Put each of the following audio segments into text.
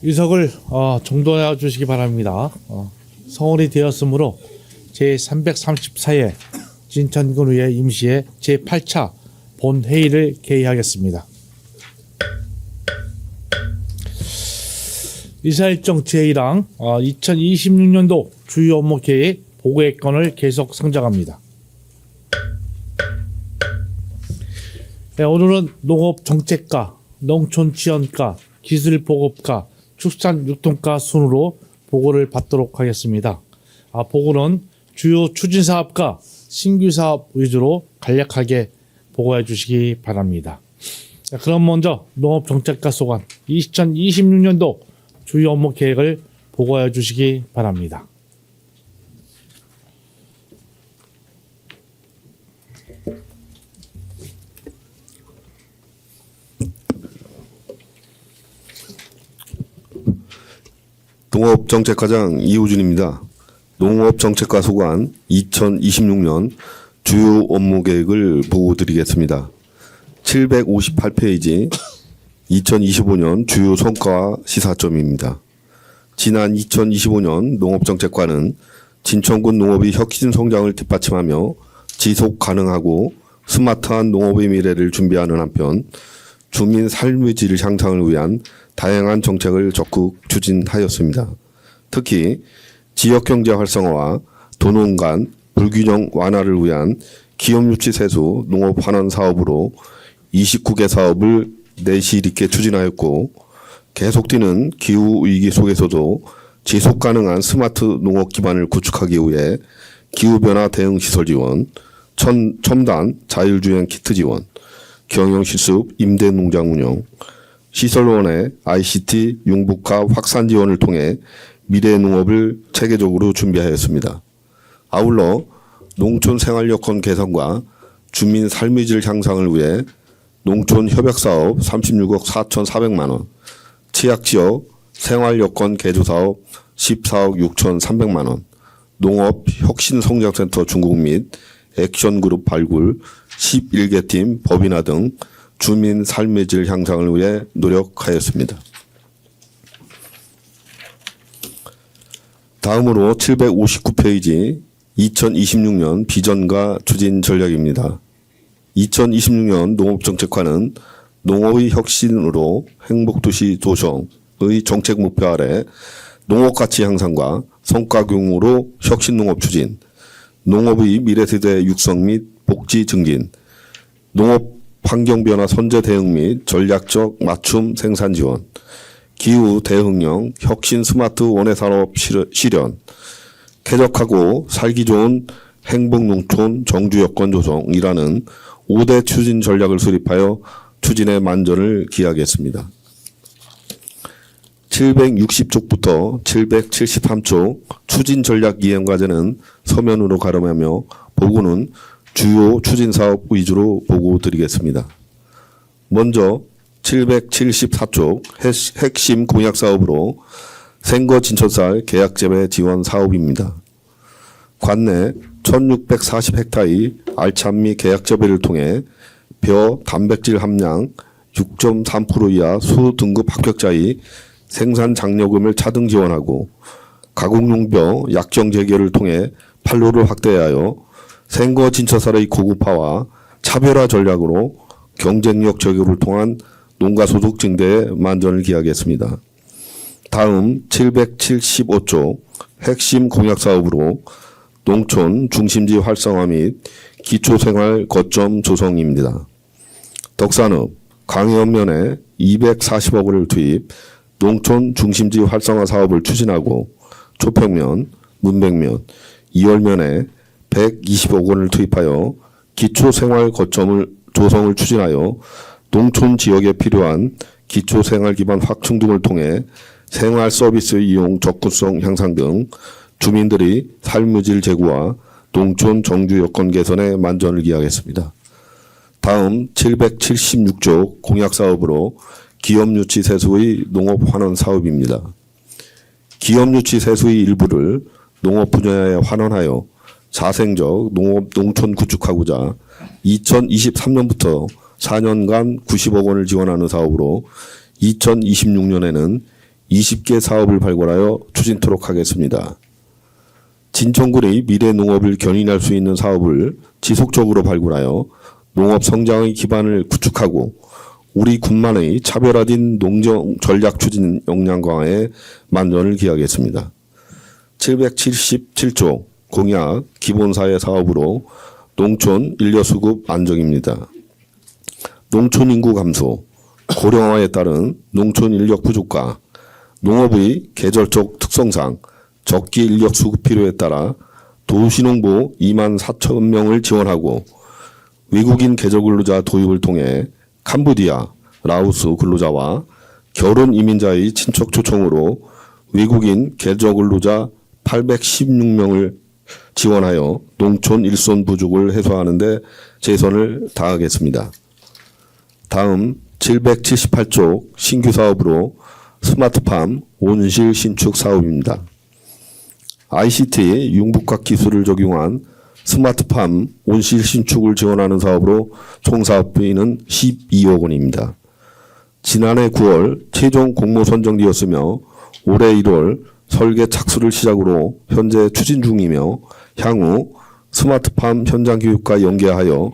유석을 정돈해 주시기 바랍니다. 성월이 되었으므로 제334회 진천군의회 임시회 제8차 본회의를 개의하겠습니다. 이사일정 제1항 2026년도 주요 업무 계획 보고의 건을 계속 상정합니다. 네, 오늘은 농업정책과, 농촌지원과, 기술보급과, 축산육통과 순으로 보고를 받도록 하겠습니다. 보고는 주요 추진사업과 신규사업 위주로 간략하게 보고해 주시기 바랍니다. 그럼 먼저 농업정책과 소관 2026년도 주요 업무 계획을 보고해 주시기 바랍니다. 농업정책과장 이호준입니다. 농업정책과 소관 2026년 주요 업무 계획을 보고드리겠습니다. 758페이지 2025년 주요 성과와 시사점입니다. 지난 2025년 농업정책과는 진천군 농업의 혁신 성장을 뒷받침하며 지속 가능하고 스마트한 농업의 미래를 준비하는 한편 주민 삶의 질 향상을 위한 다양한 정책을 적극 추진하였습니다. 특히 지역경제 활성화와 도농 간 불균형 완화를 위한 기업유치 세수 농업 환원 사업으로 29개 사업을 내실 있게 추진하였고, 계속되는 기후위기 속에서도 지속 가능한 스마트 농업 기반을 구축하기 위해 기후변화 대응 시설 지원, 첨단 자율주행 키트 지원, 경영실습 임대 농장 운영, 시설원의 ICT 융복화 확산 지원을 통해 미래 농업을 체계적으로 준비하였습니다. 아울러 농촌 생활여건 개선과 주민 삶의 질 향상을 위해 농촌 협약사업 36억 4,400만 원, 취약지역 생활여건 개조사업 14억 6,300만 원, 농업혁신성장센터 중국 및 액션그룹 발굴 11개 팀 법인화 등 주민 삶의 질 향상을 위해 노력하였습니다. 다음으로 759페이지 2026년 비전과 추진 전략입니다. 2026년 농업정책과는 농업의 혁신으로 행복도시 조성의 정책 목표 아래 농업가치 향상과 성과경으로 혁신농업 추진, 농업의 미래세대 육성 및 복지 증진, 농업 환경변화 선제 대응 및 전략적 맞춤 생산 지원, 기후 대응형 혁신 스마트 원예산업 실현, 쾌적하고 살기 좋은 행복농촌 정주여건 조성이라는 5대 추진 전략을 수립하여 추진의 만전을 기하겠습니다. 760쪽부터 773쪽 추진 전략 이행 과제는 서면으로 가름하며 보고는 주요 추진사업 위주로 보고 드리겠습니다. 먼저 774쪽 핵심 공약사업으로 생거 진천쌀 계약재배 지원 사업입니다. 관내 1640헥타의 알찬미 계약재배를 통해 벼 단백질 함량 6.3% 이하 수 등급 합격자의 생산 장려금을 차등 지원하고 가공용 벼 약정 재개를 통해 판로를 확대하여 생거 진천쌀의 고급화와 차별화 전략으로 경쟁력 제고를 통한 농가 소득 증대에 만전을 기하겠습니다. 다음 775쪽 핵심 공약 사업으로 농촌 중심지 활성화 및 기초생활 거점 조성입니다. 덕산읍 강해읍면에 240억 원을 투입 농촌 중심지 활성화 사업을 추진하고 초평면, 문백면, 이월면에 120억 원을 투입하여 기초생활 거점을 조성을 추진하여 농촌 지역에 필요한 기초생활 기반 확충 등을 통해 생활 서비스 이용 접근성 향상 등 주민들의 삶의 질 제고와 농촌 정주 여건 개선에 만전을 기하겠습니다. 다음 776조 공약 사업으로 기업 유치 세수의 농업 환원 사업입니다. 기업 유치 세수의 일부를 농업 분야에 환원하여 자생적 농업 농촌 구축하고자 2023년부터 4년간 90억 원을 지원하는 사업으로 2026년에는 20개 사업을 발굴하여 추진토록 하겠습니다. 진천군의 미래 농업을 견인할 수 있는 사업을 지속적으로 발굴하여 농업 성장의 기반을 구축하고 우리 군만의 차별화된 농정 전략 추진 역량 강화에 만전을 기하겠습니다. 777조 공약 기본사회 사업으로 농촌 인력수급 안정입니다. 농촌 인구 감소, 고령화에 따른 농촌 인력 부족과 농업의 계절적 특성상 적기 인력 수급 필요에 따라 도시농부 2만 4천 명을 지원하고 외국인 계절 근로자 도입을 통해 캄보디아, 라오스 근로자와 결혼 이민자의 친척 초청으로 외국인 계절 근로자 816명을 지원하여 농촌 일손 부족을 해소하는 데 최선을 다하겠습니다. 다음 778조 신규 사업으로 스마트팜 온실 신축 사업입니다. ICT 융복합 기술을 적용한 스마트팜 온실 신축을 지원하는 사업으로 총 사업비는 12억 원입니다. 지난해 9월 최종 공모 선정되었으며 올해 1월 설계 착수를 시작으로 현재 추진 중이며 향후 스마트팜 현장 교육과 연계하여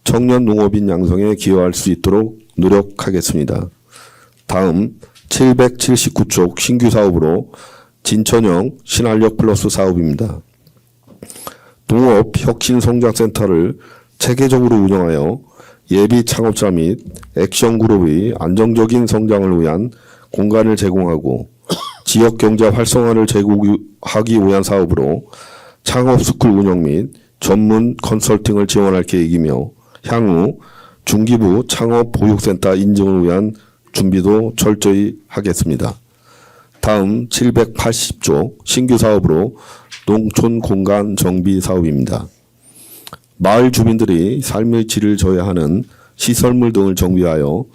청년 농업인 양성에 기여할 수 있도록 노력하겠습니다. 다음 779쪽 신규 사업으로 진천형 신한력 플러스 사업입니다. 농업 혁신 성장센터를 체계적으로 운영하여 예비 창업자 및 액션 그룹의 안정적인 성장을 위한 공간을 제공하고 지역 경제 활성화를 제공하기 위한 사업으로 창업 스쿨 운영 및 전문 컨설팅을 지원할 계획이며 향후 중기부 창업 보육센터 인증을 위한 준비도 철저히 하겠습니다. 다음 780조 신규 사업으로 농촌 공간 정비 사업입니다. 마을 주민들이 삶의 질을 저해하는 시설물 등을 정비하여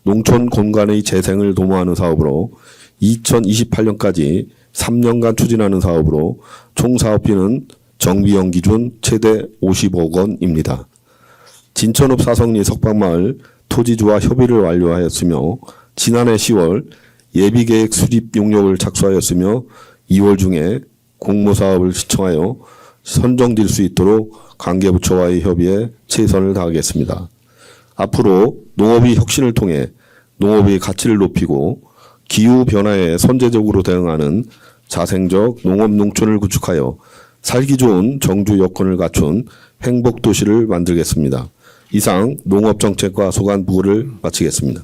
농촌 공간의 재생을 도모하는 사업으로 2028년까지 3년간 추진하는 사업으로 총 사업비는 정비형 기준 최대 50억 원입니다. 진천읍 사성리 석방마을 토지주와 협의를 완료하였으며 지난해 10월 예비계획 수립 용역을 착수하였으며 2월 중에 공모사업을 신청하여 선정될 수 있도록 관계부처와의 협의에 최선을 다하겠습니다. 앞으로 농업의 혁신을 통해 농업의 가치를 높이고 기후변화에 선제적으로 대응하는 자생적 농업농촌을 구축하여 살기 좋은 정주 여건을 갖춘 행복도시를 만들겠습니다. 이상 농업정책과 소관부를 마치겠습니다.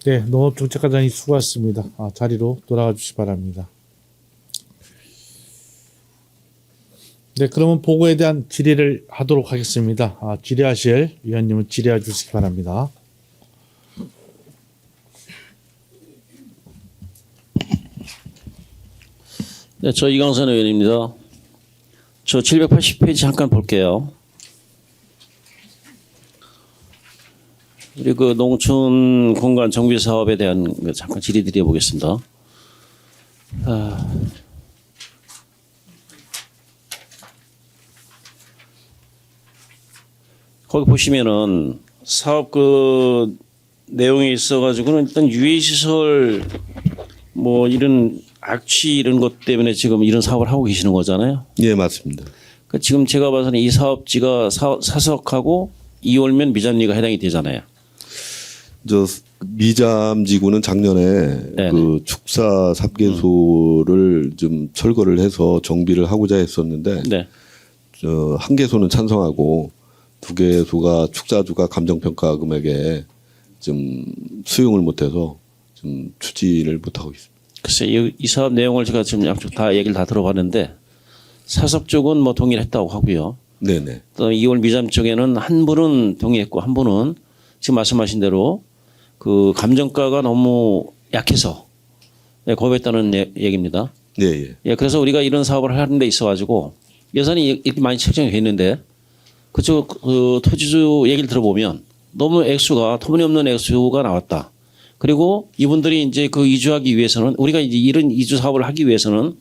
네, 농업정책과장님 수고하셨습니다. 자리로 돌아가 주시기 바랍니다. 네, 그러면 보고에 대한 질의를 하도록 하겠습니다. 질의하실 위원님은 질의해 주시기 바랍니다. 네, 저 이광선 의원입니다. 저 780페이지 잠깐 볼게요. 우리 그 농촌 공간 정비 사업에 대한 잠깐 질의 드려 보겠습니다. 거기 보시면은 사업 그 내용이 있어가지고는 일단 유해시설 뭐 이런 악취 이런 것 때문에 지금 이런 사업을 하고 계시는 거잖아요. 예, 맞습니다. 그 지금 제가 봐서는 이 사업지가 사석하고 2월면 미잠리가 해당이 되잖아요. 저 미잠지구는 작년에 네네. 그 축사 3개소를 좀 철거를 해서 정비를 하고자 했었는데 네. 저 한 개소는 찬성하고 2개소가 축사주가 감정평가 금액에 좀 수용을 못해서 좀 추진을 못하고 있습니다. 글쎄 이 사업 내용을 제가 지금 양쪽 다 얘기를 다 들어봤는데 사석 쪽은 뭐 동의를 했다고 하고요. 네네. 또 2월 미잠 쪽에는 한 분은 동의했고 한 분은 지금 말씀하신 대로 그 감정가가 너무 약해서 거부했다는 얘기입니다. 예, 예. 예, 그래서 우리가 이런 사업을 하는 데 있어가지고 예산이 이렇게 많이 책정이 됐는데 그쪽 그 토지주 얘기를 들어보면 너무 액수가 터무니없는 액수가 나왔다. 그리고 이분들이 이제 그 이주하기 위해서는 우리가 이제 이런 이주 사업을 하기 위해서는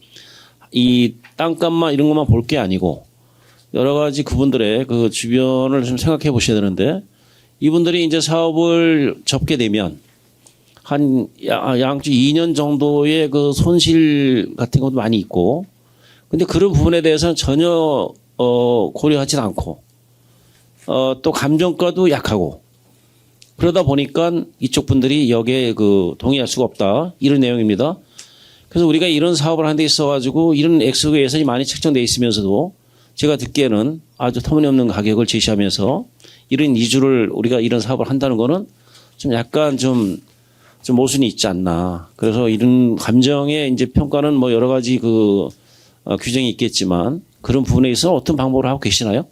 이 땅값만 이런 것만 볼 게 아니고 여러 가지 그분들의 그 주변을 좀 생각해 보셔야 되는데 이분들이 이제 사업을 접게 되면 한 양쪽 2년 정도의 그 손실 같은 것도 많이 있고, 근데 그런 부분에 대해서는 전혀 고려하지 않고 또 감정가도 약하고 그러다 보니까 이쪽 분들이 여기에 그 동의할 수가 없다 이런 내용입니다. 그래서 우리가 이런 사업을 하는 데 있어가지고 이런 액수 예산이 많이 책정돼 있으면서도 제가 듣기에는 아주 터무니없는 가격을 제시하면서 이런 이주를 우리가 이런 사업을 한다는 거는 좀 약간 좀 모순이 있지 않나. 그래서 이런 감정의 이제 평가는 뭐 여러 가지 그 규정이 있겠지만 그런 부분에 있어서 어떤 방법을 하고 계시나요?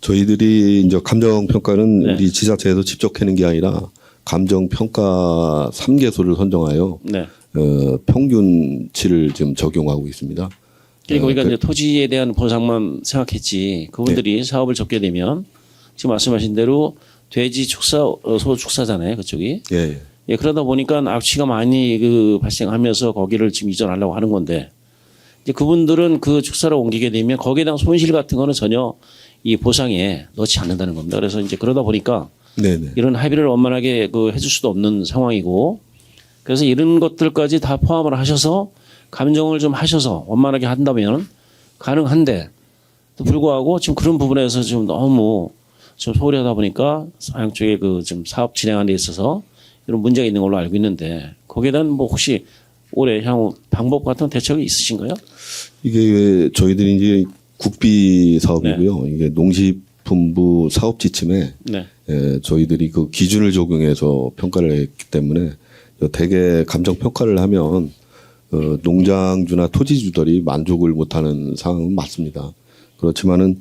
저희들이 이제 감정 평가는 네. 우리 지자체에서 직접 하는 게 아니라 감정 평가 3개소를 선정하여 네. 평균치를 지금 적용하고 있습니다. 그러니까 우리가 이제 토지에 대한 보상만 생각했지 그분들이 네. 사업을 접게 되면 지금 말씀하신 대로 돼지 축사, 소 축사잖아요. 그쪽이. 예, 예. 예, 그러다 보니까 악취가 많이 그 발생하면서 거기를 지금 이전하려고 하는 건데 이제 그분들은 그 축사를 옮기게 되면 거기에 대한 손실 같은 거는 전혀 이 보상에 넣지 않는다는 겁니다. 그래서 이제 그러다 보니까 네네. 이런 합의를 원만하게 그 해줄 수도 없는 상황이고 그래서 이런 것들까지 다 포함을 하셔서 감정을 좀 하셔서 원만하게 한다면 가능한데 또 불구하고 지금 그런 부분에서 지금 너무 좀 소홀히 하다 보니까 양쪽에 그 좀 사업 진행하는 데 있어서 이런 문제가 있는 걸로 알고 있는데 거기에 대한 뭐 혹시 올해 향후 방법 같은 대책이 있으신가요? 이게 저희들이 이제 국비 사업이고요. 이게 농식품부 사업 지침에 네. 저희들이 그 기준을 적용해서 평가를 했기 때문에 대개 감정 평가를 하면 농장주나 토지주들이 만족을 못하는 상황은 맞습니다. 그렇지만은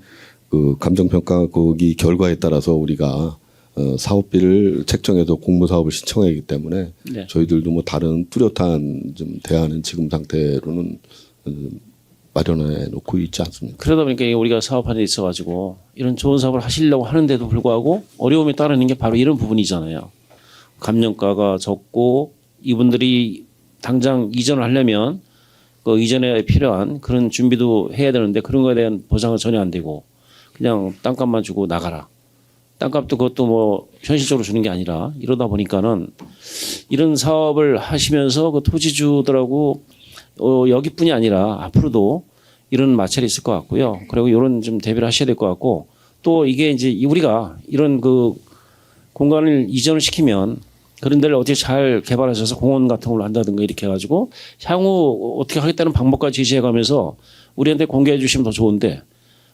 그 감정 평가 거기 결과에 따라서 우리가 사업비를 책정해서 공모 사업을 신청하기 때문에 네. 저희들도 뭐 다른 뚜렷한 좀 대안은 지금 상태로는 마련해 놓고 있지 않습니다. 그러다 보니까 이게 우리가 사업하는 데 있어가지고 이런 좋은 사업을 하시려고 하는데도 불구하고 어려움이 따르는 게 바로 이런 부분이잖아요. 감정가가 적고 이분들이 당장 이전을 하려면 그 이전에 필요한 그런 준비도 해야 되는데 그런 거에 대한 보상은 전혀 안 되고 그냥 땅값만 주고 나가라. 땅값도 그것도 뭐 현실적으로 주는 게 아니라 이러다 보니까는 이런 사업을 하시면서 그 토지주들하고 여기뿐이 아니라 앞으로도 이런 마찰이 있을 것 같고요. 그리고 이런 좀 대비를 하셔야 될 것 같고 또 이게 이제 우리가 이런 그 공간을 이전을 시키면 그런 데를 어떻게 잘 개발하셔서 공원 같은 걸로 한다든가 이렇게 해가지고 향후 어떻게 하겠다는 방법까지 제시해가면서 우리한테 공개해 주시면 더 좋은데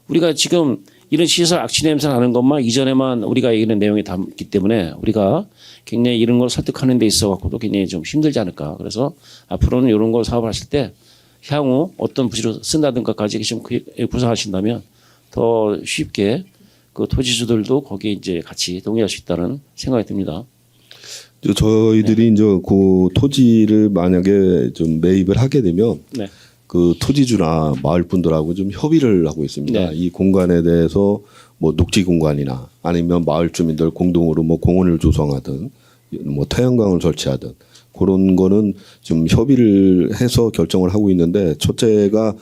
우리가 지금 이런 시설 악취 냄새 나는 것만 이전에만 우리가 얘기하는 내용이 담기 때문에 우리가 굉장히 이런 걸 설득하는 데 있어 갖고도 굉장히 좀 힘들지 않을까. 그래서 앞으로는 이런 걸 사업을 하실 때 향후 어떤 부지로 쓴다든가까지 좀 구상하신다면 더 쉽게 그 토지주들도 거기에 이제 같이 동의할 수 있다는 생각이 듭니다. 저희들이 이제 그 토지를 만약에 좀 매입을 하게 되면 네. 그 토지주나 마을 분들하고 좀 협의를 하고 있습니다. 네. 이 공간에 대해서 뭐 녹지 공간이나 아니면 마을 주민들 공동으로 뭐 공원을 조성하든 뭐 태양광을 설치하든 그런 거는 좀 협의를 해서 결정을 하고 있는데 첫째가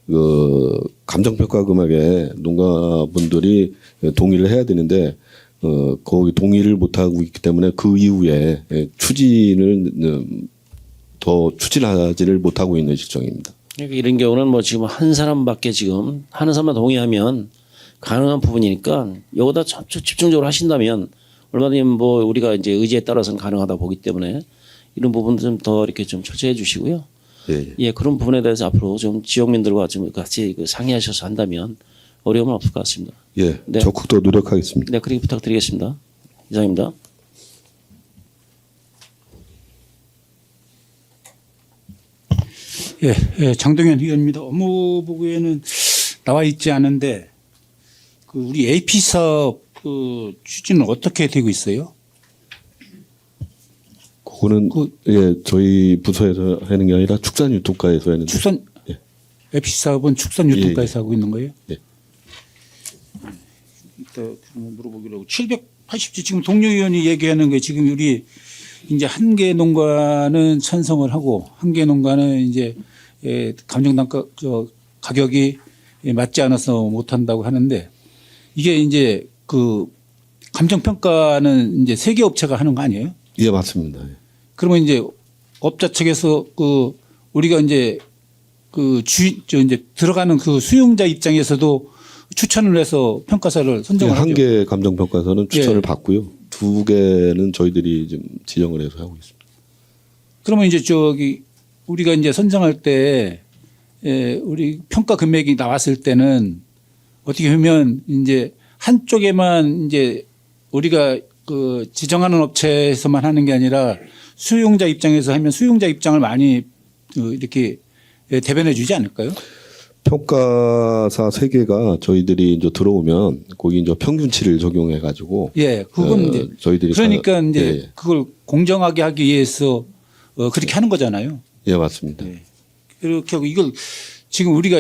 그 감정평가 금액에 농가분들이 동의를 해야 되는데 거기 동의를 못 하고 있기 때문에 그 이후에 추진을 더 추진하지를 못하고 있는 실정입니다. 그러니까 이런 경우는 뭐 지금 한 사람밖에 지금 하는 사람만 동의하면 가능한 부분이니까 여기다 집중적으로 하신다면 얼마든지 뭐 우리가 이제 의지에 따라서는 가능하다 보기 때문에 이런 부분 좀 더 이렇게 좀 처리해 주시고요. 예. 예, 그런 부분에 대해서 앞으로 좀 지역민들과 좀 같이 그 상의하셔서 한다면 어려움은 없을 것 같습니다. 예, 네. 적극 더 노력하겠습니다. 네, 그렇게 부탁드리겠습니다. 이상입니다. 예, 장동현 의원입니다. 업무보고에는 나와 있지 않은데 그 우리 AP 사업 그 추진은 어떻게 되고 있어요? 그거는 예 저희 부서에서 하는 게 아니라 축산유통과에서 하는 축산 예. AP 사업은 축산유통과에서 하고 있는 거예요? 예. 이따 물어보기로 하고 780지 지금 동료 의원이 얘기하는 게 지금 우리 이제 한 개 농가는 찬성을 하고 한 개 농가는 이제 감정단가 가격이 맞지 않아서 못 한다고 하는데 이게 이제 그 감정평가는 이제 세 개 업체가 하는 거 아니에요? 예 맞습니다. 그러면 이제 업자 측에서 그 우리가 이제 이제 들어가는 그 수용자 입장에서도 추천을 해서 평가사를 선정을 하죠. 한 개 감정평가서는 추천을 예. 받고요. 2개는 저희들이 좀 지정을 해서 하고 있습니다. 그러면 이제 우리가 이제 선정할 때 우리 평가 금액이 나왔을 때는 어떻게 보면 이제 한쪽에만 이제 우리가 그 지정하는 업체에서만 하는 게 아니라 수용자 입장에서 하면 수용자 입장을 많이 이렇게 대변해 주지 않을까요? 평가사 3개가 저희들이 이제 들어오면 거기 이제 평균치를 적용해 가지고 예, 그건 이제 저희들이 그러니까 이제 예, 그걸 공정하게 하기 위해서 그렇게 하는 거잖아요. 예, 맞습니다. 네. 이렇게 하고 이걸 지금 우리가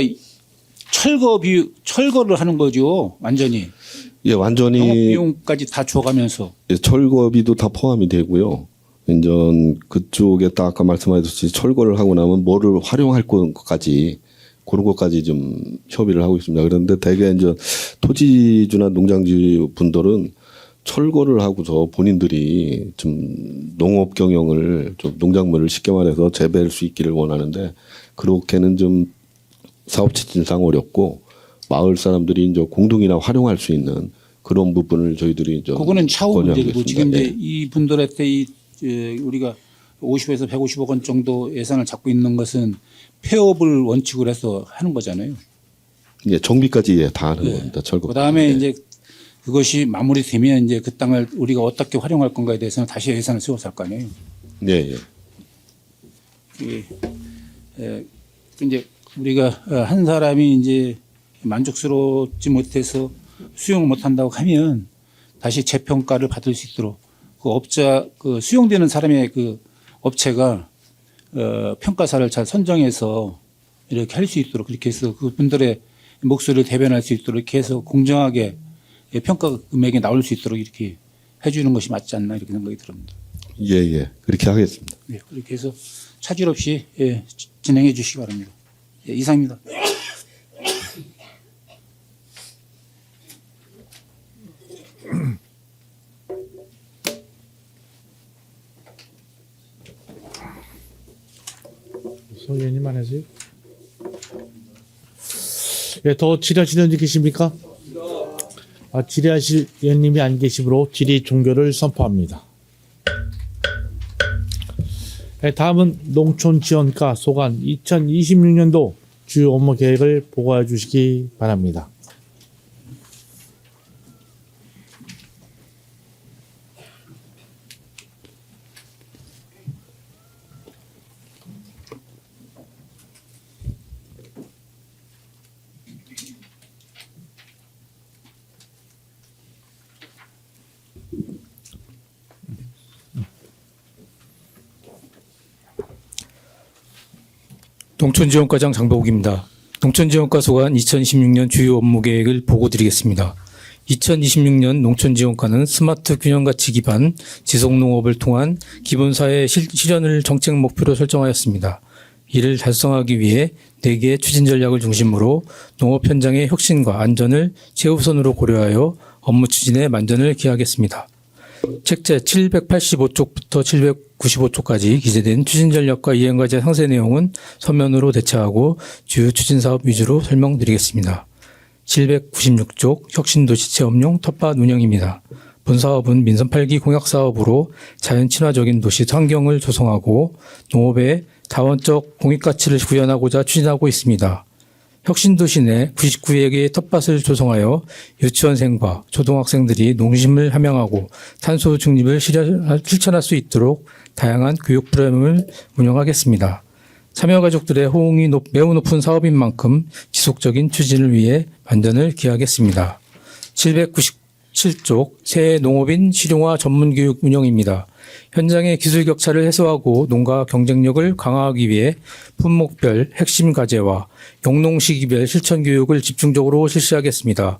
철거를 하는 거죠. 완전히. 예, 완전히 영업 비용까지 다 줘가면서. 예, 철거비도 다 포함이 되고요. 이제 그쪽에 딱 아까 말씀하셨듯이 철거를 하고 나면 뭐를 활용할 것까지 그런 것까지 좀 협의를 하고 있습니다. 그런데 대개 이제 토지주나 농장주 분들은 철거를 하고서 본인들이 좀 농업 경영을 좀 농작물을 쉽게 말해서 재배할 수 있기를 원하는데 그렇게는 좀 사업 추진상 어렵고 마을 사람들이 이제 공동이나 활용할 수 있는 그런 부분을 저희들이 좀 그거는 차후 권유하고 문제고 있습니다. 지금 이제 네. 이 분들한테 우리가 50에서 150억 원 정도 예산을 잡고 있는 것은 폐업을 원칙으로 해서 하는 거잖아요. 예, 정비까지 예, 다 하는 네. 겁니다. 철거. 그다음에 예. 이제 그것이 마무리되면 이제 그 땅을 우리가 어떻게 활용할 건가에 대해서는 다시 예산을 세워서 할 거 아니에요. 예, 예. 이제 우리가 한 사람이 이제 만족스럽지 못해서 수용을 못한다고 하면 다시 재평가를 받을 수 있도록 그 업자 그 수용되는 사람의 그 업체가 평가사를 잘 선정해서 이렇게 할 수 있도록 그렇게 해서 그분들의 목소리를 대변할 수 있도록 이렇게 해서 공정하게 평가 금액이 나올 수 있도록 이렇게 해주는 것이 맞지 않나 이렇게 생각이 듭니다. 예, 예. 그렇게 하겠습니다. 네, 그렇게 해서 차질 없이 진행해 주시기 바랍니다. 예, 이상입니다. 서 의원님만 하세요. 예, 더 질의하실 의원님 계십니까? 질의하실 의원님이 안 계시므로 질의 종결을 선포합니다. 예, 다음은 농촌지원과 소관 2026년도 주요 업무 계획을 보고해 주시기 바랍니다. 농촌지원과장 장보국입니다. 농촌지원과 소관 2026년 주요 업무 계획을 보고드리겠습니다. 2026년 농촌지원과는 스마트 균형가치 기반 지속농업을 통한 기본사회 실현을 정책 목표로 설정하였습니다. 이를 달성하기 위해 4개의 추진 전략을 중심으로 농업 현장의 혁신과 안전을 최우선으로 고려하여 업무 추진에 만전을 기하겠습니다. 책제 785쪽부터 795쪽까지 기재된 추진 전략과 이행과제 상세 내용은 서면으로 대체하고 주요 추진 사업 위주로 설명드리겠습니다. 796쪽 혁신도시 체험용 텃밭 운영입니다. 본 사업은 민선 8기 공약 사업으로 자연 친화적인 도시 환경을 조성하고 농업의 자원적 공익가치를 구현하고자 추진하고 있습니다. 혁신도시 내 99개 텃밭을 조성하여 유치원생과 초등학생들이 농심을 함양하고 탄소 중립을 실천할 수 있도록 다양한 교육 프로그램을 운영하겠습니다. 참여 가족들의 호응이 매우 높은 사업인 만큼 지속적인 추진을 위해 만전을 기하겠습니다. 797쪽 새 농업인 실용화 전문교육 운영입니다. 현장의 기술 격차를 해소하고 농가 경쟁력을 강화하기 위해 품목별 핵심 과제와 영농 시기별 실천 교육을 집중적으로 실시하겠습니다.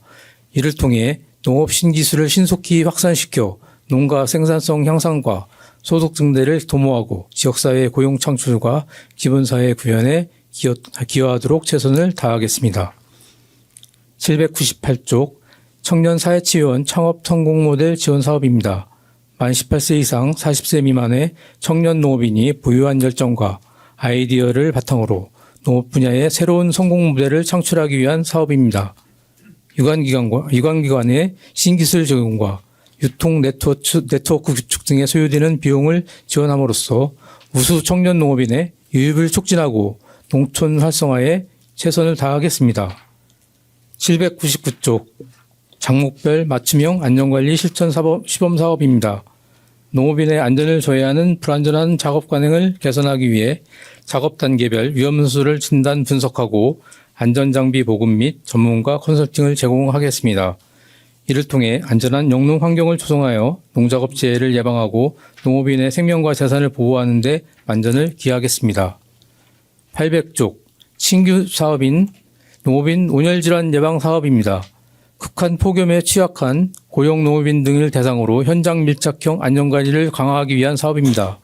이를 통해 농업 신기술을 신속히 확산시켜 농가 생산성 향상과 소득 증대를 도모하고 지역사회 고용 창출과 기본사회 구현에 기여하도록 최선을 다하겠습니다. 798쪽 청년 사회치유원 창업 성공 모델 지원 사업입니다. 만 18세 이상 40세 미만의 청년 농업인이 부유한 열정과 아이디어를 바탕으로 농업 분야의 새로운 성공 모델을 창출하기 위한 사업입니다. 유관기관의 신기술 적용과 유통 네트워크 구축 등에 소요되는 비용을 지원함으로써 우수 청년 농업인의 유입을 촉진하고 농촌 활성화에 최선을 다하겠습니다. 799쪽 장목별 맞춤형 안전관리 실천 시범 사업입니다. 농업인의 안전을 조회하는 불안전한 작업 관행을 개선하기 위해 작업 단계별 위험 요소를 진단 분석하고 안전장비 보급 및 전문가 컨설팅을 제공하겠습니다. 이를 통해 안전한 영농 환경을 조성하여 농작업 재해를 예방하고 농업인의 생명과 재산을 보호하는 데 만전을 기하겠습니다. 800쪽 신규 사업인 농업인 온열질환 예방 사업입니다. 극한 폭염에 취약한 고용 농업인 등을 대상으로 현장 밀착형 안전관리를 강화하기 위한 사업입니다.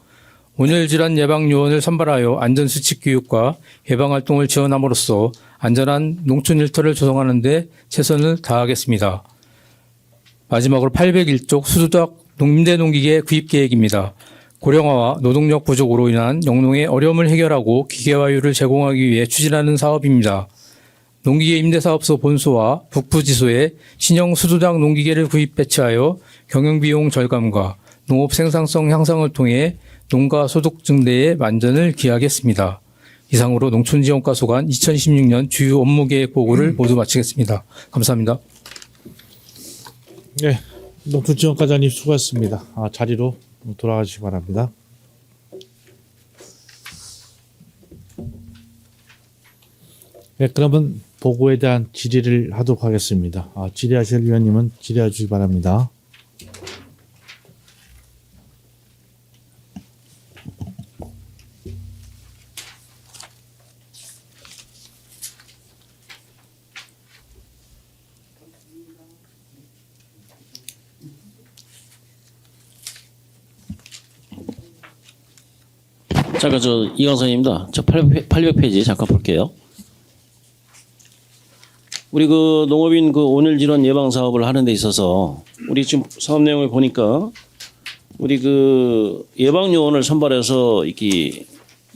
온열질환 예방 요원을 선발하여 안전수칙 교육과 예방활동을 지원함으로써 안전한 농촌 일터를 조성하는 데 최선을 다하겠습니다. 마지막으로 801쪽 수두닥 임대농기계 구입 계획입니다. 고령화와 노동력 부족으로 인한 영농의 어려움을 해결하고 기계화율을 제공하기 위해 추진하는 사업입니다. 농기계 임대사업소 본소와 북부지소에 신형 수두닥 농기계를 구입 배치하여 경영비용 절감과 농업 생산성 향상을 통해 농가 소득 증대에 만전을 기하겠습니다. 이상으로 농촌지원과소관 2016년 주요 업무계획 보고를 모두 마치겠습니다. 감사합니다. 네, 농촌지원과장님 수고하셨습니다. 자리로 돌아가시기 바랍니다. 네, 그러면 보고에 대한 질의를 하도록 하겠습니다. 질의하실 위원님은 질의해 주시기 바랍니다. 잠깐 이강선입니다. 800페이지 잠깐 볼게요. 우리 그 농업인 그 온열질환 예방 사업을 하는 데 있어서 우리 지금 사업 내용을 보니까 우리 그 예방 요원을 선발해서 이렇게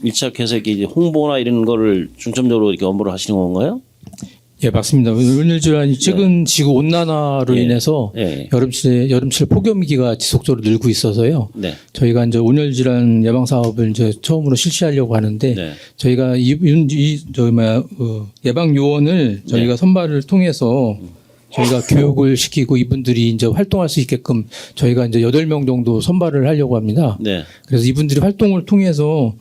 밀착해서 이렇게 홍보나 이런 거를 중점적으로 이렇게 업무를 하시는 건가요? 예, 맞습니다. 온열질환이 최근 지구 온난화로 인해서 여름철 폭염기가 지속적으로 늘고 있어서요. 네. 저희가 이제 온열질환 예방 사업을 이제 처음으로 실시하려고 하는데 네. 저희가 예방 요원을 저희가 선발을 통해서 저희가 교육을 시키고 이분들이 이제 활동할 수 있게끔 저희가 이제 8명 정도 선발을 하려고 합니다. 네. 그래서 이분들이 활동을 통해서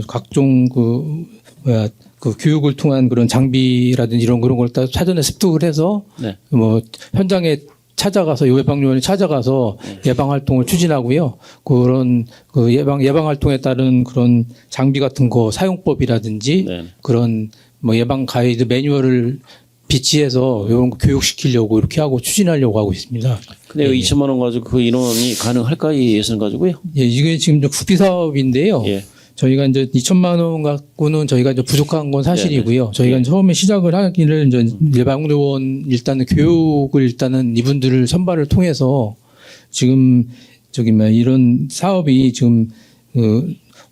각종 그 교육을 통한 그런 장비라든지 이런 그런 걸 다 사전에 습득을 해서 네. 뭐 현장에 찾아가서 예방요원이 찾아가서 예방 활동을 추진하고요. 그런 그 예방 활동에 따른 그런 장비 같은 거 사용법이라든지 네. 그런 뭐 예방 가이드 매뉴얼을 비치해서 이런 거 교육시키려고 이렇게 하고 추진하려고 하고 있습니다. 근데 2천만 원 가지고 그 인원이 가능할까 이 예산 가지고요? 예, 이게 지금 구비 사업인데요. 예. 저희가 이제 2천만 원 갖고는 저희가 이제 부족한 건 사실이고요. 저희가 처음에 시작을 하기를 이제 예방요원 일단은 교육을 일단은 이분들을 선발을 통해서 지금 이런 사업이 지금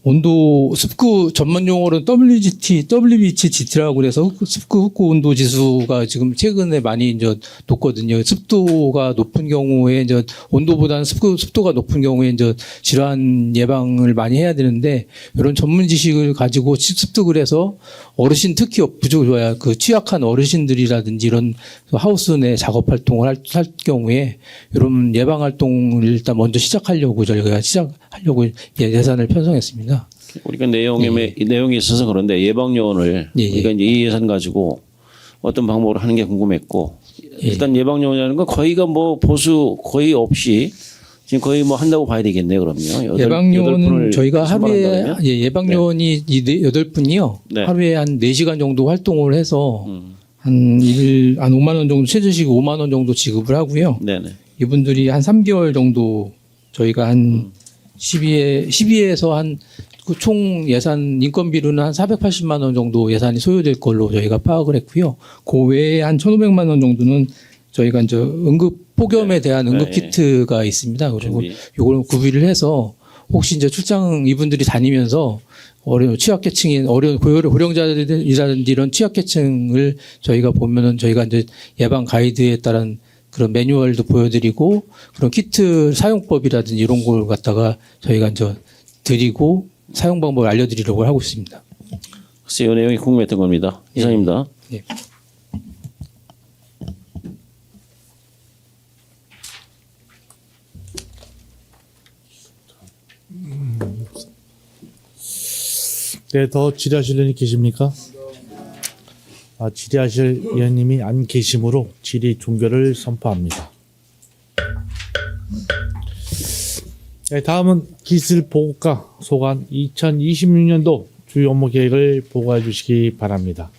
온도 습구 전문 용어로 WBCGT라고 그래서 습구 흡구 온도 지수가 지금 최근에 많이 이제 높거든요. 습도가 높은 경우에 이제 온도보다는 습도가 높은 경우에 이제 질환 예방을 많이 해야 되는데 이런 전문 지식을 가지고 습득을 해서 어르신 특히 그 취약한 어르신들이라든지 이런 하우스 내 작업 활동을 할 경우에 이런 예방 활동을 일단 먼저 시작하려고 저희가 예산을 편성했습니다. 우리가 내용이 있어서 그런데 예방 요원을 우리가 이제 이 예산 가지고 어떤 방법으로 하는 게 궁금했고 일단 예방 요원이라는 건 거의가 뭐 보수 거의 없이 지금 거의 뭐 한다고 봐야 되겠네요. 그럼요. 예방 요원은 저희가 하루에 예방 요원이 8분이요. 네. 하루에 한 4시간 정도 활동을 해서 한 5만 원 정도 최저시급 5만 원 정도 지급을 하고요. 네네. 이분들이 한 3개월 정도 저희가 한 12에서 한 그 총 예산 인건비로는 한 480만 원 정도 예산이 소요될 걸로 저희가 파악을 했고요. 그 외에 한 1,500만 원 정도는 저희가 이제 응급 폭염에 대한 응급 네. 키트가 있습니다. 그리고 준비. 요걸 구비를 해서 혹시 이제 출장 이분들이 다니면서 어려운 취약계층인 어려운 고령자들이라든지 이런 취약계층을 저희가 보면은 저희가 이제 예방 가이드에 따른 그런 매뉴얼도 보여드리고 그런 키트 사용법이라든지 이런 걸 갖다가 저희가 이제 드리고 사용 방법을 알려드리려고 하고 있습니다. 글쎄, 이 내용이 궁금했던 겁니다. 이상입니다. 예. 네, 더 질의하실 분이 계십니까? 질의하실 위원님이 안 계시므로 질의 종결을 선포합니다. 네, 다음은 기술보급과 소관 2026년도 주요 업무 계획을 보고해 주시기 바랍니다.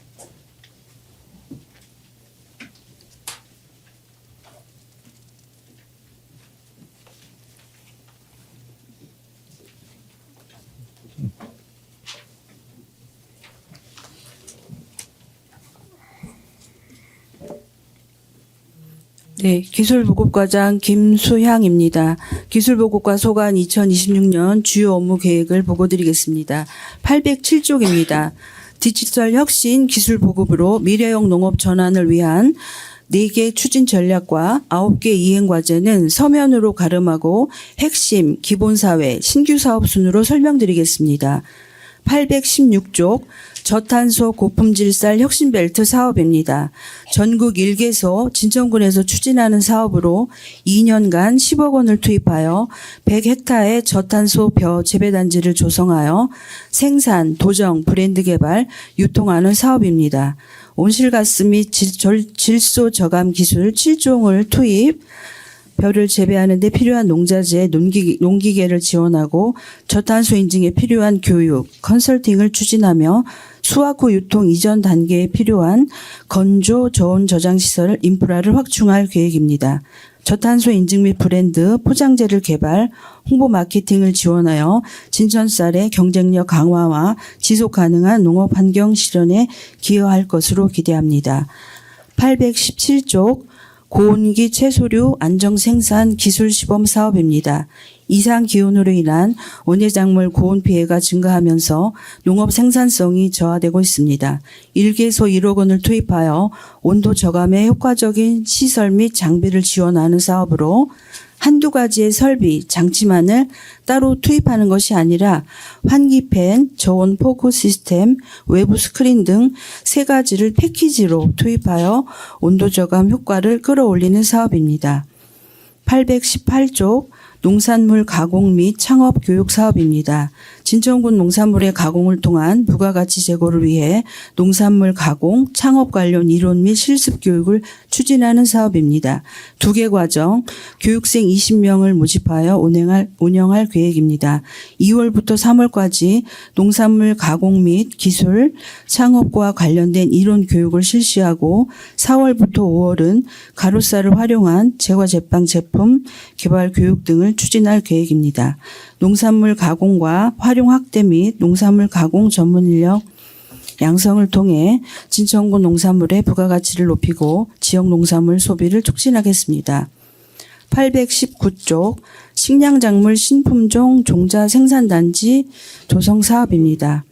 네, 기술보급과장 김수향입니다. 기술보급과 소관 2026년 주요 업무 계획을 보고드리겠습니다. 807쪽입니다. 디지털 혁신 기술 보급으로 미래형 농업 전환을 위한 4개 추진 전략과 9개 이행 과제는 서면으로 가름하고 핵심, 기본사회, 신규 사업 순으로 설명드리겠습니다. 816쪽 저탄소 고품질 쌀 혁신벨트 사업입니다. 전국 1개소 진천군에서 추진하는 사업으로 2년간 10억 원을 투입하여 100헥타의 저탄소 벼 재배단지를 조성하여 생산, 도정, 브랜드 개발, 유통하는 사업입니다. 온실가스 및 질소 저감 기술 7종을 투입, 벼를 재배하는 데 필요한 농자재, 농기계를 지원하고 저탄소 인증에 필요한 교육, 컨설팅을 추진하며 수확 후 유통 이전 단계에 필요한 건조, 저온 저장 시설 인프라를 확충할 계획입니다. 저탄소 인증 및 브랜드, 포장재를 개발, 홍보 마케팅을 지원하여 진천쌀의 경쟁력 강화와 지속 가능한 농업 환경 실현에 기여할 것으로 기대합니다. 817쪽 고온기 채소류 안정 생산 기술 시범 사업입니다. 이상 기온으로 인한 온해작물 고온 피해가 증가하면서 농업 생산성이 저하되고 있습니다. 1개소 1억 원을 투입하여 온도 저감에 효과적인 시설 및 장비를 지원하는 사업으로 한두 가지의 설비, 장치만을 따로 투입하는 것이 아니라 환기팬, 저온 포크 시스템, 외부 스크린 등 3가지를 패키지로 투입하여 온도 저감 효과를 끌어올리는 사업입니다. 818쪽 농산물 가공 및 창업 교육 사업입니다. 진천군 농산물의 가공을 통한 부가가치 제고를 위해 농산물 가공, 창업 관련 이론 및 실습 교육을 추진하는 사업입니다. 2개 과정, 교육생 20명을 모집하여 운영할 계획입니다. 2월부터 3월까지 농산물 가공 및 기술, 창업과 관련된 이론 교육을 실시하고 4월부터 5월은 가로쌀을 활용한 제과 제빵 제품 개발 교육 등을 추진할 계획입니다. 농산물 가공과 활용 확대 및 농산물 가공 전문 인력 양성을 통해 진천군 농산물의 부가가치를 높이고 지역 농산물 소비를 촉진하겠습니다. 819쪽 식량작물 신품종 종자 생산단지 조성 사업입니다.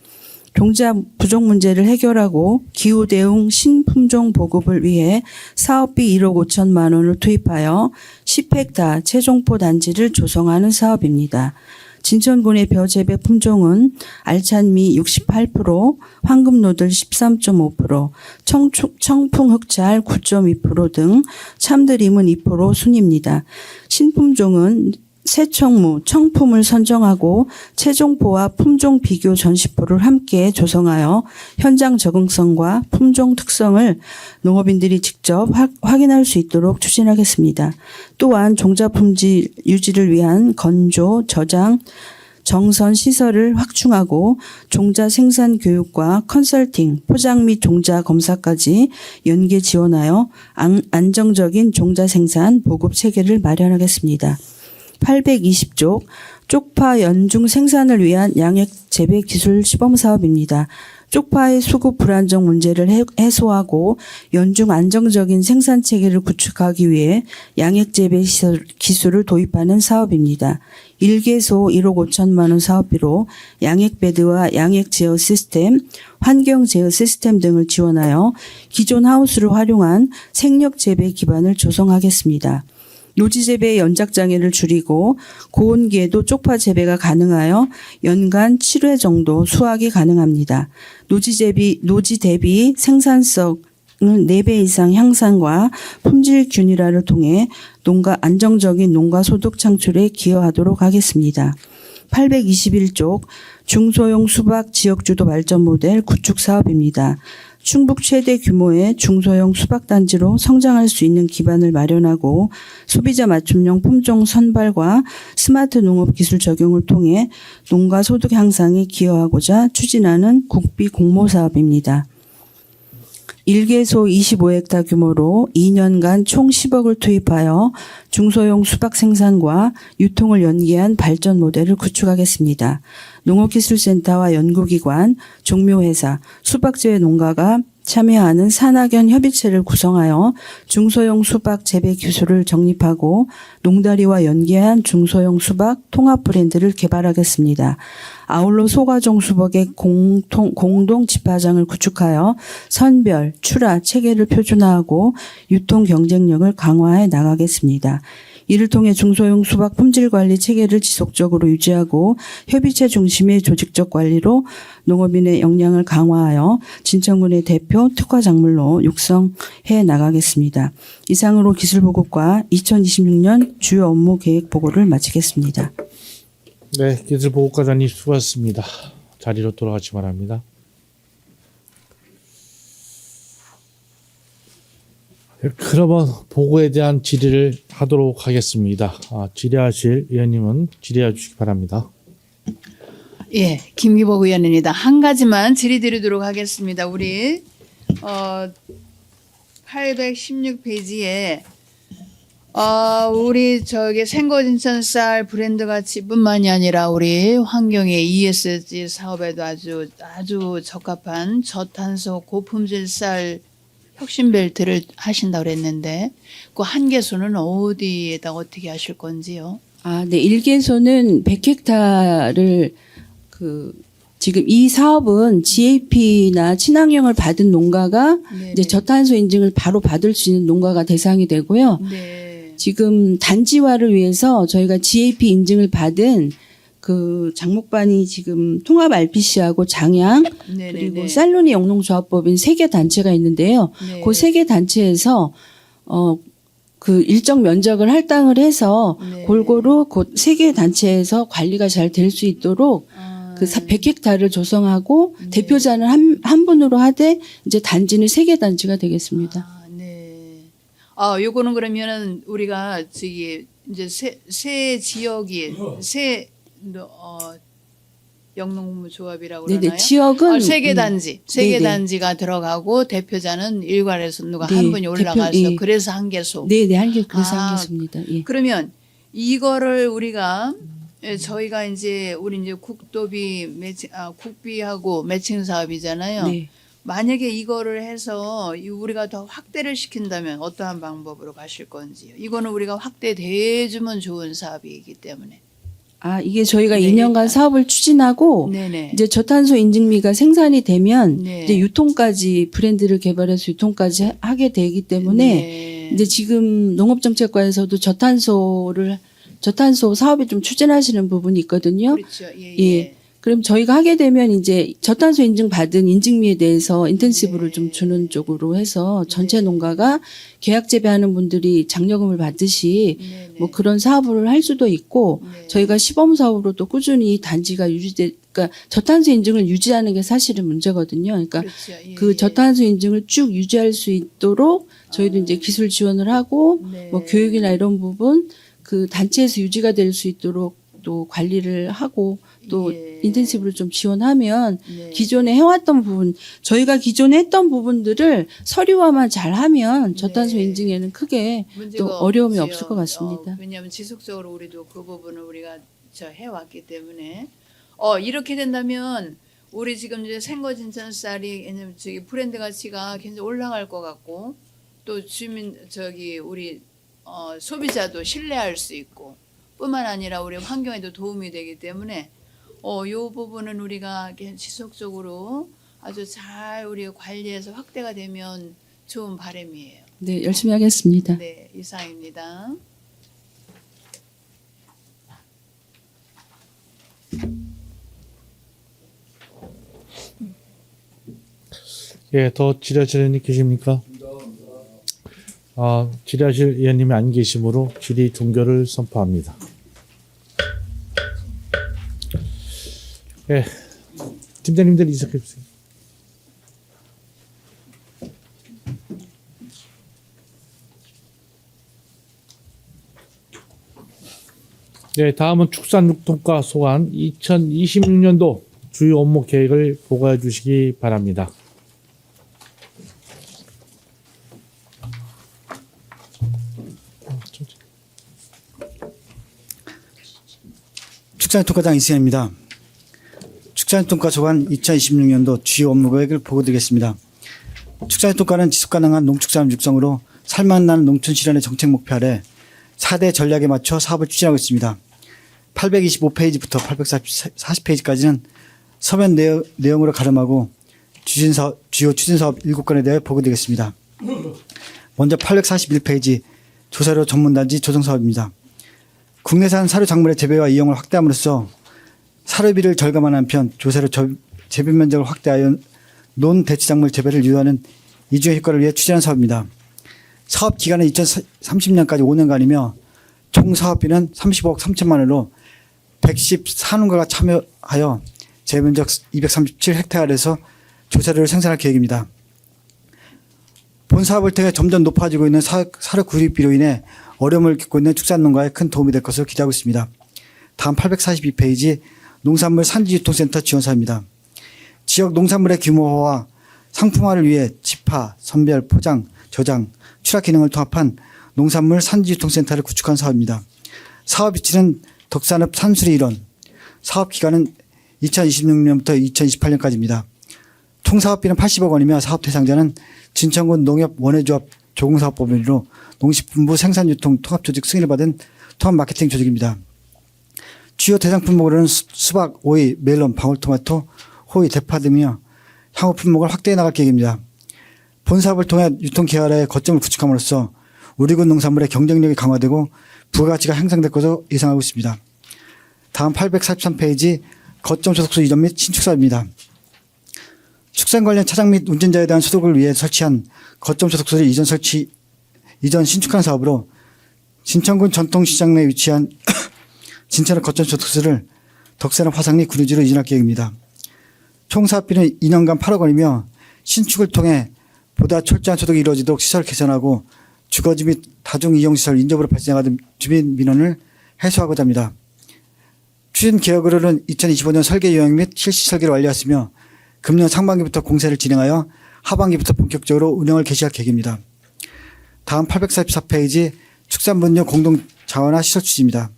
종자 부족 문제를 해결하고 기후 대응 신품종 보급을 위해 사업비 1억 5천만 원을 투입하여 10헥타 최종포 단지를 조성하는 사업입니다. 진천군의 벼 재배 품종은 알찬미 68%, 황금노들 13.5%, 청풍흑찰 9.2% 등 참드림은 2% 순입니다. 신품종은 새청무, 청품을 선정하고 최종포와 품종 비교 전시포를 함께 조성하여 현장 적응성과 품종 특성을 농업인들이 직접 확인할 수 있도록 추진하겠습니다. 또한 종자 품질 유지를 위한 건조, 저장, 정선 시설을 확충하고 종자 생산 교육과 컨설팅, 포장 및 종자 검사까지 연계 지원하여 안정적인 종자 생산 보급 체계를 마련하겠습니다. 820쪽 쪽파 연중 생산을 위한 양액 재배 기술 시범 사업입니다. 쪽파의 수급 불안정 문제를 해소하고 연중 안정적인 생산 체계를 구축하기 위해 양액 재배 기술을 도입하는 사업입니다. 1개소 1억 5천만 원 사업비로 양액 배드와 양액 제어 시스템, 환경 제어 시스템 등을 지원하여 기존 하우스를 활용한 생력 재배 기반을 조성하겠습니다. 노지 재배의 연작 장애를 줄이고 고온기에도 쪽파 재배가 가능하여 연간 7회 정도 수확이 가능합니다. 노지 대비 생산성은 4배 이상 향상과 품질 균일화를 통해 안정적인 농가 소득 창출에 기여하도록 하겠습니다. 821쪽 중소형 수박 지역주도 발전 모델 구축 사업입니다. 충북 최대 규모의 중소형 수박단지로 성장할 수 있는 기반을 마련하고 소비자 맞춤형 품종 선발과 스마트 농업 기술 적용을 통해 농가 소득 향상에 기여하고자 추진하는 국비 공모 사업입니다. 1개소 25헥타 규모로 2년간 총 10억을 투입하여 중소형 수박 생산과 유통을 연계한 발전 모델을 구축하겠습니다. 농업기술센터와 연구기관, 종묘회사, 수박재배 농가가 참여하는 산학연 협의체를 구성하여 중소형 수박 재배 기술을 정립하고 농다리와 연계한 중소형 수박 통합 브랜드를 개발하겠습니다. 아울러 소과종 수박의 공동 집화장을 구축하여 선별, 출하, 체계를 표준화하고 유통 경쟁력을 강화해 나가겠습니다. 이를 통해 중소형 수박 품질 관리 체계를 지속적으로 유지하고 협의체 중심의 조직적 관리로 농업인의 역량을 강화하여 진천군의 대표 특화 작물로 육성해 나가겠습니다. 이상으로 기술보고과 2026년 주요 업무 계획 보고를 마치겠습니다. 네, 기술보고과장님 수고하셨습니다. 자리로 돌아가시 바랍니다. 그러면 보고에 대한 질의를 하도록 하겠습니다. 질의하실 의원님은 질의해 주시기 바랍니다. 예, 김기복 의원입니다. 한 가지만 질의드리도록 하겠습니다. 우리 816페이지에 우리 생거진천 쌀 브랜드 가치뿐만이 아니라 우리 환경의 ESG 사업에도 아주 적합한 저탄소 고품질 쌀 혁신 벨트를 하신다고 그랬는데 그 한계수는 어디에다 어떻게 하실 건지요? 네. 1개소는 100헥타를 지금 이 사업은 GAP나 친환경을 받은 농가가 네네. 이제 저탄소 인증을 바로 받을 수 있는 농가가 대상이 되고요. 네. 지금 단지화를 위해서 저희가 GAP 인증을 받은 그 장목반이 지금 통합 RPC하고 장양 네네네. 그리고 쌀로니 영농조합법인 3개 단체가 있는데요. 네. 그 3개 단체에서 그 일정 면적을 할당을 해서 네. 골고루 그 3개 단체에서 관리가 잘 될 수 있도록 그 100헥타를 조성하고 네. 대표자는 한 분으로 하되 이제 단지는 3개 단지가 되겠습니다. 네. 요거는 그러면은 우리가 이제 새 지역이 영농조합이라고 네네. 그러나요? 지역은 세개 단지, 세개 네네. 단지가 들어가고 대표자는 일괄해서 누가 네, 한 분이 올라가서 예. 그래서 한계소. 네네 그래서 아, 한개소입니다. 예. 그러면 이거를 우리가 저희가 우리 국도비 국비하고 매칭 사업이잖아요. 네. 만약에 이거를 해서 우리가 더 확대를 시킨다면 어떠한 방법으로 가실 건지요? 이거는 우리가 확대돼주면 좋은 사업이기 때문에. 이게 저희가 네, 2년간 일단. 사업을 추진하고 네네. 이제 저탄소 인증미가 생산이 되면 네. 이제 유통까지 브랜드를 개발해서 유통까지 하게 되기 때문에 네. 이제 지금 농업정책과에서도 저탄소 사업이 좀 추진하시는 부분이 있거든요. 그렇죠. 예. 예. 그럼 저희가 하게 되면 이제 저탄소 인증 받은 인증미에 대해서 인텐시브를 네. 좀 주는 쪽으로 해서 전체 농가가 계약 재배하는 분들이 장려금을 받듯이 네네. 뭐 그런 사업을 할 수도 있고 네. 저희가 시범 사업으로 또 꾸준히 단지가 그러니까 저탄소 인증을 유지하는 게 사실은 문제거든요. 그러니까 그렇죠. 예. 그 저탄소 인증을 쭉 유지할 수 있도록 저희도 이제 기술 지원을 하고 네. 뭐 교육이나 이런 부분 그 단체에서 유지가 될 수 있도록 또 관리를 하고 또 예. 인텐시브를 좀 지원하면 네. 기존에 해왔던 부분 저희가 기존에 했던 부분들을 서류화만 잘하면 저탄소 네. 인증에는 크게 문제가 또 어려움이 없지요. 없을 것 같습니다. 왜냐하면 지속적으로 우리도 그 부분을 우리가 해왔기 때문에 이렇게 된다면 우리 지금 이제 생거진천 쌀이 왜냐면 저기 브랜드 가치가 굉장히 올라갈 것 같고 또 주민 저기 우리 소비자도 신뢰할 수 있고 뿐만 아니라 우리 환경에도 도움이 되기 때문에 요 부분은 우리가 지속적으로 아주 잘 우리 관리해서 확대가 되면 좋은 바람이에요. 네, 열심히 하겠습니다. 네, 이상입니다. 예, 더 질의하실 의원님 계십니까? 질의하실 의원님이 안 계시므로 질의 종결을 선포합니다. 예, 팀장님들 이석해 주세요. 네, 다음은 축산육통과 소관 2026년도 주요 업무 계획을 보고해 주시기 바랍니다. 축산통과장 이승현입니다. 축산통과 소관 2026년도 주요 업무 계획을 보고드리겠습니다. 축산통과는 지속가능한 농축산업 육성으로 살맛나는 농촌 실현의 정책 목표 아래 4대 전략에 맞춰 사업을 추진하고 있습니다. 825페이지부터 840페이지까지는 서면 내용으로 가름하고 주요 추진사업 7건에 대해 보고드리겠습니다. 먼저 841페이지 조사료 전문단지 조성사업입니다. 국내산 사료 작물의 재배와 이용을 확대함으로써 사료비를 절감하는 한편 조사료 재배 면적을 확대하여 논대치작물 재배를 유도하는 이주의 효과를 위해 추진한 사업입니다. 사업 기간은 2030년까지 5년간이며 총 사업비는 35억 3천만 원으로 114농가가 참여하여 재배면적 237헥타르에서 조사료를 생산할 계획입니다. 본 사업을 통해 점점 높아지고 있는 사료 구입비로 인해 어려움을 겪고 있는 축산농가에 큰 도움이 될 것으로 기대하고 있습니다. 다음 842페이지 농산물 산지유통센터 지원사입니다. 지역 농산물의 규모화와 상품화를 위해 집화, 선별, 포장, 저장, 출하 기능을 통합한 농산물 산지유통센터를 구축한 사업입니다. 사업 위치는 덕산읍 산수리 1원, 사업 기간은 2026년부터 2028년까지입니다. 총 사업비는 80억 원이며 사업 대상자는 진천군 농협원예조합 조공사업법인으로 농식품부 생산유통 통합조직 승인을 받은 통합마케팅 조직입니다. 주요 대상 품목으로는 수박, 오이, 멜론, 방울토마토, 호이, 대파 등이며 향후 품목을 확대해 나갈 계획입니다. 본 사업을 통해 유통 계열의 거점을 구축함으로써 우리 군 농산물의 경쟁력이 강화되고 부가가치가 향상될 것으로 예상하고 있습니다. 다음 843페이지 거점 소속소 이전 및 신축 사업입니다. 축산 관련 차장 및 운전자에 대한 소득을 위해 설치한 거점 소속소를 이전 신축한 사업으로 진천군 전통시장 내에 위치한 진천읍 거점 소속소를 덕산읍 화상리 구류지로 이전할 계획입니다. 총 사업비는 2년간 8억 원이며 신축을 통해 보다 철저한 소득이 이루어지도록 시설 개선하고 주거지 및 다중이용시설 인접으로 발생하던 주민 민원을 해소하고자 합니다. 추진 계획으로는 2025년 설계 요약 및 실시 설계를 완료했으며 금년 상반기부터 공사를 진행하여 하반기부터 본격적으로 운영을 개시할 계획입니다. 다음 844페이지 축산분뇨 공동자원화 시설 추진입니다.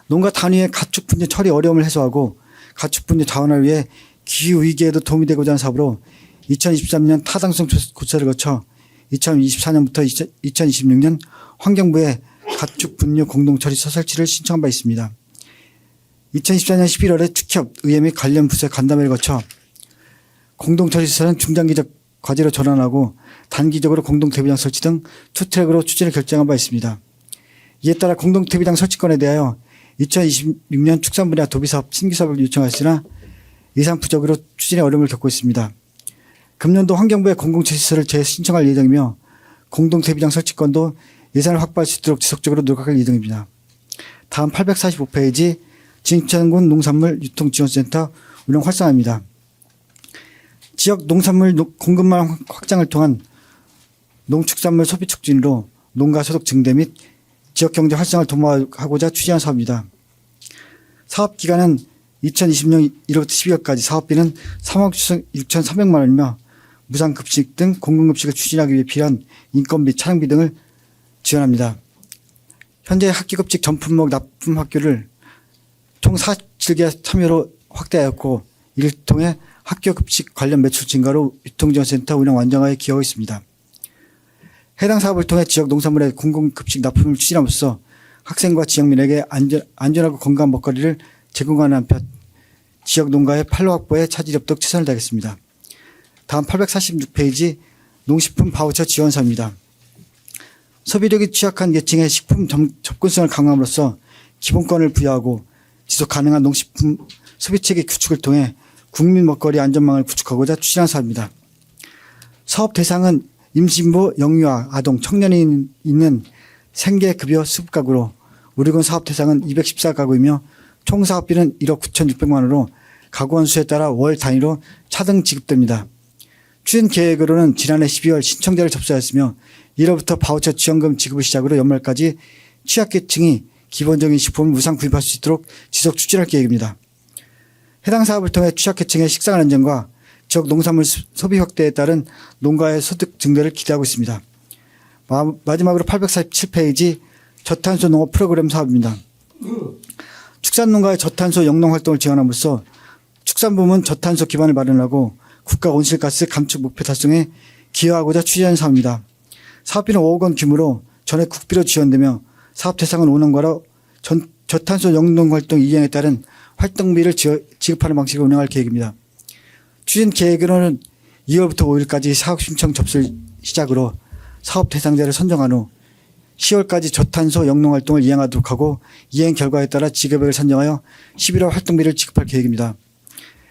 농가 단위의 가축 분뇨 처리 어려움을 해소하고 가축 분뇨 자원화를 위해 기후 위기에도 도움이 되고자 하는 사업으로 2023년 타당성 조사를 거쳐 2024년부터 2026년 환경부에 가축 분뇨 공동 처리소 설치를 신청한 바 있습니다. 2014년 11월에 축협, 의회 및 관련 부서의 간담회를 거쳐 공동 처리시설은 중장기적 과제로 전환하고 단기적으로 공동 대비장 설치 등 투트랙으로 추진을 결정한 바 있습니다. 이에 따라 공동 대비장 설치권에 대하여 2026년 축산 분야 도비사업 신규 사업을 요청하였으나 예산부족으로 추진에 어려움을 겪고 있습니다. 금년도 환경부에 공공체시설을 재신청할 예정이며 공동 대비장 설치권도 예산을 확보할 수 있도록 지속적으로 노력할 예정입니다. 다음 845페이지 진천군 농산물 유통지원센터 운영 활성화입니다. 지역 농산물 공급망 확장을 통한 농축산물 소비 촉진으로 농가 소득 증대 및 지역 경제 활성화를 도모하고자 추진한 사업입니다. 사업 기간은 2020년 1월부터 12월까지 사업비는 3억 6,300만 원이며 무상급식 등 공공급식을 추진하기 위해 필요한 인건비, 차량비 등을 지원합니다. 현재 학기급식 전 품목 납품 학교를 총 47개 참여로 확대하였고 이를 통해 학교 급식 관련 매출 증가로 유통지원센터 운영 완전화에 기여하고 있습니다. 해당 사업을 통해 지역 농산물의 공공급식 납품을 추진함으로써 학생과 지역민에게 안전하고 건강한 먹거리를 제공하는 한편 지역 농가의 판로 확보에 차질 없도록 최선을 다하겠습니다. 다음 846페이지 농식품 바우처 지원 사업입니다. 소비력이 취약한 계층의 식품 접근성을 강화함으로써 기본권을 부여하고 지속 가능한 농식품 소비체계 구축을 통해 국민 먹거리 안전망을 구축하고자 추진한 사업입니다. 사업 대상은 임신부, 영유아, 아동, 청년이 있는 생계급여 수급가구로 우리군 사업 대상은 214가구이며 총 사업비는 1억 9,600만 원으로 가구원 수에 따라 월 단위로 차등 지급됩니다. 추진 계획으로는 지난해 12월 신청자를 접수하였으며 1월부터 바우처 지원금 지급을 시작으로 연말까지 취약계층이 기본적인 식품을 무상 구입할 수 있도록 지속 추진할 계획입니다. 해당 사업을 통해 취약계층의 식상 안전과 지역 농산물 소비 확대에 따른 농가의 소득 증대를 기대하고 있습니다. 마지막으로 847페이지 저탄소 농업 프로그램 사업입니다. 축산농가의 저탄소 영농 활동을 지원함으로써 축산부문 저탄소 기반을 마련하고 국가 온실가스 감축 목표 달성에 기여하고자 추진한 사업입니다. 사업비는 5억 원 규모로 전액 국비로 지원되며 사업 대상은 5년과로 저탄소 영농 활동 이행에 따른 활동비를 지급하는 방식으로 운영할 계획입니다. 추진 계획으로는 2월부터 5일까지 사업 신청 접수를 시작으로 사업 대상자를 선정한 후 10월까지 저탄소 영농 활동을 이행하도록 하고 이행 결과에 따라 지급액을 산정하여 11월 활동비를 지급할 계획입니다.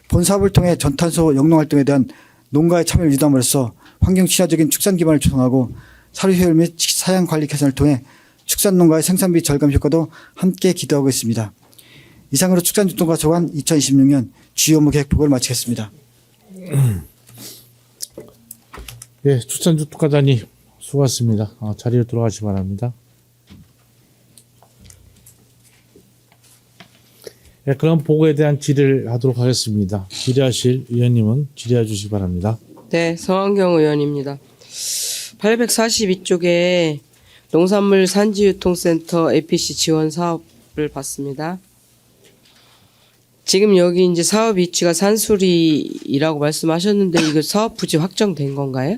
본 사업을 통해 저탄소 영농 활동에 대한 농가의 참여를 유도함으로써 환경 친화적인 축산 기반을 조성하고 사료 효율 및 사양 관리 개선을 통해 축산 농가의 생산비 절감 효과도 함께 기대하고 있습니다. 이상으로 축산주택과 소관 2026년 주요 업무 계획 보고를 마치겠습니다. 예, 축산주택과장님 수고하셨습니다. 자리로 돌아가시기 바랍니다. 예, 그럼 보고에 대한 질의를 하도록 하겠습니다. 질의하실 위원님은 질의해 주시기 바랍니다. 네, 성환경 의원입니다. 842쪽에 농산물 산지유통센터 APC 지원 사업을 봤습니다. 지금 여기 이제 사업 위치가 산수리라고 말씀하셨는데 이거 사업 부지 확정된 건가요?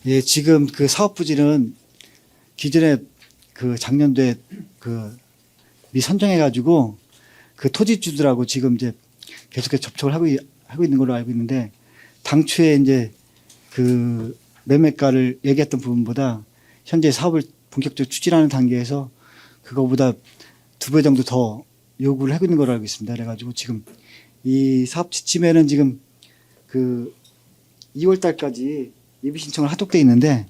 예, 지금 그 사업 부지는 기존에 그 작년도에 그 미선정해가지고 그 토지주들하고 지금 이제 계속해서 접촉을 하고 있는 걸로 알고 있는데 당초에 이제 그 매매가를 얘기했던 부분보다 현재 사업을 본격적으로 추진하는 단계에서 그거보다 2배 정도 더 요구를 하고 있는 걸로 알고 있습니다. 그래가지고 지금 이 사업 지침에는 지금 그 2월 달까지 예비 신청을 하도록 돼 있는데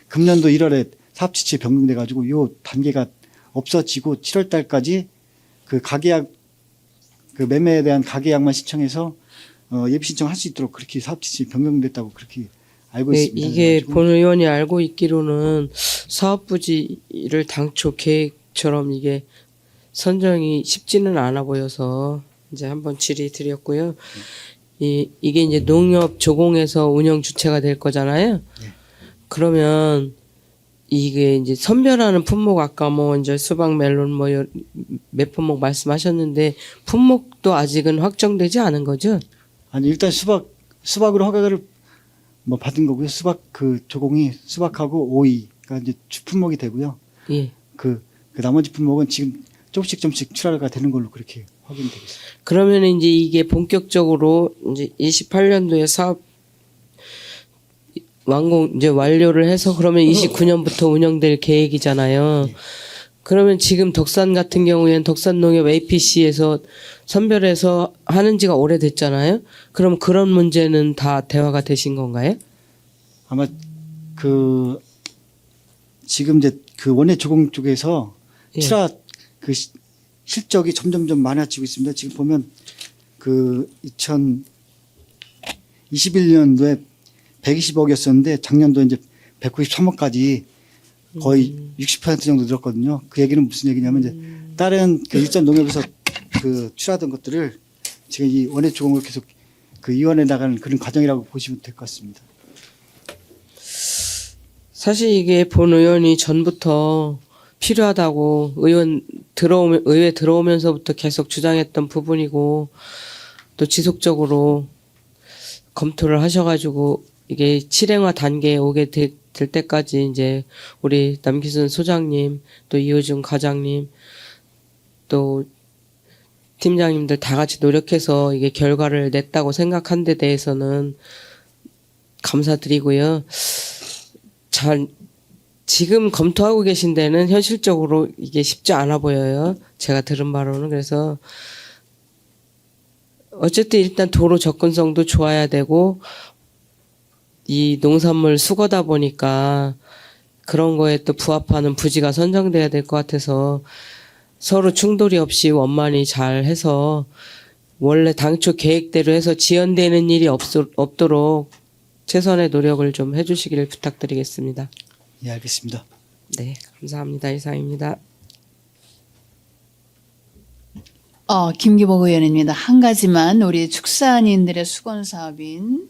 금년도 1월에 사업 지침이 변경돼 가지고 요 단계가 없어지고 7월 달까지 그 가계약 그 매매에 대한 가계약만 신청해서 예비 신청할 수 있도록 그렇게 사업 지침이 변경됐다고 그렇게 알고 네, 있습니다. 이게 그래가지고 본 의원이 알고 있기로는 사업 부지를 당초 계획처럼 이게 선정이 쉽지는 않아 보여서 이제 한번 질의 드렸고요. 이게 이제 농협 조공에서 운영 주체가 될 거잖아요. 네. 그러면 이게 이제 선별하는 품목 아까 뭐 이제 수박, 멜론 뭐 몇 품목 말씀하셨는데 품목도 아직은 확정되지 않은 거죠? 아니 일단 수박으로 허가를 뭐 받은 거고요. 수박 그 조공이 수박하고 오이가 이제 주 품목이 되고요. 예. 그 나머지 품목은 지금 조금씩 출하가 되는 걸로 그렇게 확인이 되겠습니다. 그러면 이제 이게 본격적으로 이제 28년도에 사업 이제 완료를 해서 그러면 29년부터 운영될 계획이잖아요. 그러면 지금 덕산 같은 경우에는 덕산농협 APC에서 선별해서 하는 지가 오래됐잖아요. 그럼 그런 문제는 다 대화가 되신 건가요? 아마 그 지금 이제 그 원예 조공 쪽에서 예. 출하 그 실적이 점점점 많아지고 있습니다. 지금 보면 그 2021년도에 120억이었었는데 작년도 이제 193억까지 거의 60% 정도 늘었거든요. 그 얘기는 무슨 얘기냐면 이제 다른 그 일전 농협에서 그 출하던 것들을 지금 이 원예 조공을 계속 그 이원해 나가는 그런 과정이라고 보시면 될 것 같습니다. 사실 이게 본 의원이 전부터 필요하다고 의회 들어오면서부터 계속 주장했던 부분이고 또 지속적으로 검토를 하셔가지고 이게 실행화 단계에 오게 될 때까지 이제 우리 남기순 소장님, 또 이호준 과장님, 또 팀장님들 다 같이 노력해서 이게 결과를 냈다고 생각한 데 대해서는 감사드리고요. 지금 검토하고 계신 데는 현실적으로 이게 쉽지 않아 보여요. 제가 들은 바로는. 그래서 어쨌든 일단 도로 접근성도 좋아야 되고 이 농산물 수거다 보니까 그런 거에 또 부합하는 부지가 선정돼야 될 것 같아서 서로 충돌이 없이 원만히 잘 해서 원래 당초 계획대로 해서 지연되는 일이 없도록 최선의 노력을 좀 해주시기를 부탁드리겠습니다. 예, 알겠습니다. 네, 감사합니다. 이상입니다. 김기복 의원입니다. 한 가지만 우리 축산인들의 수건 사업인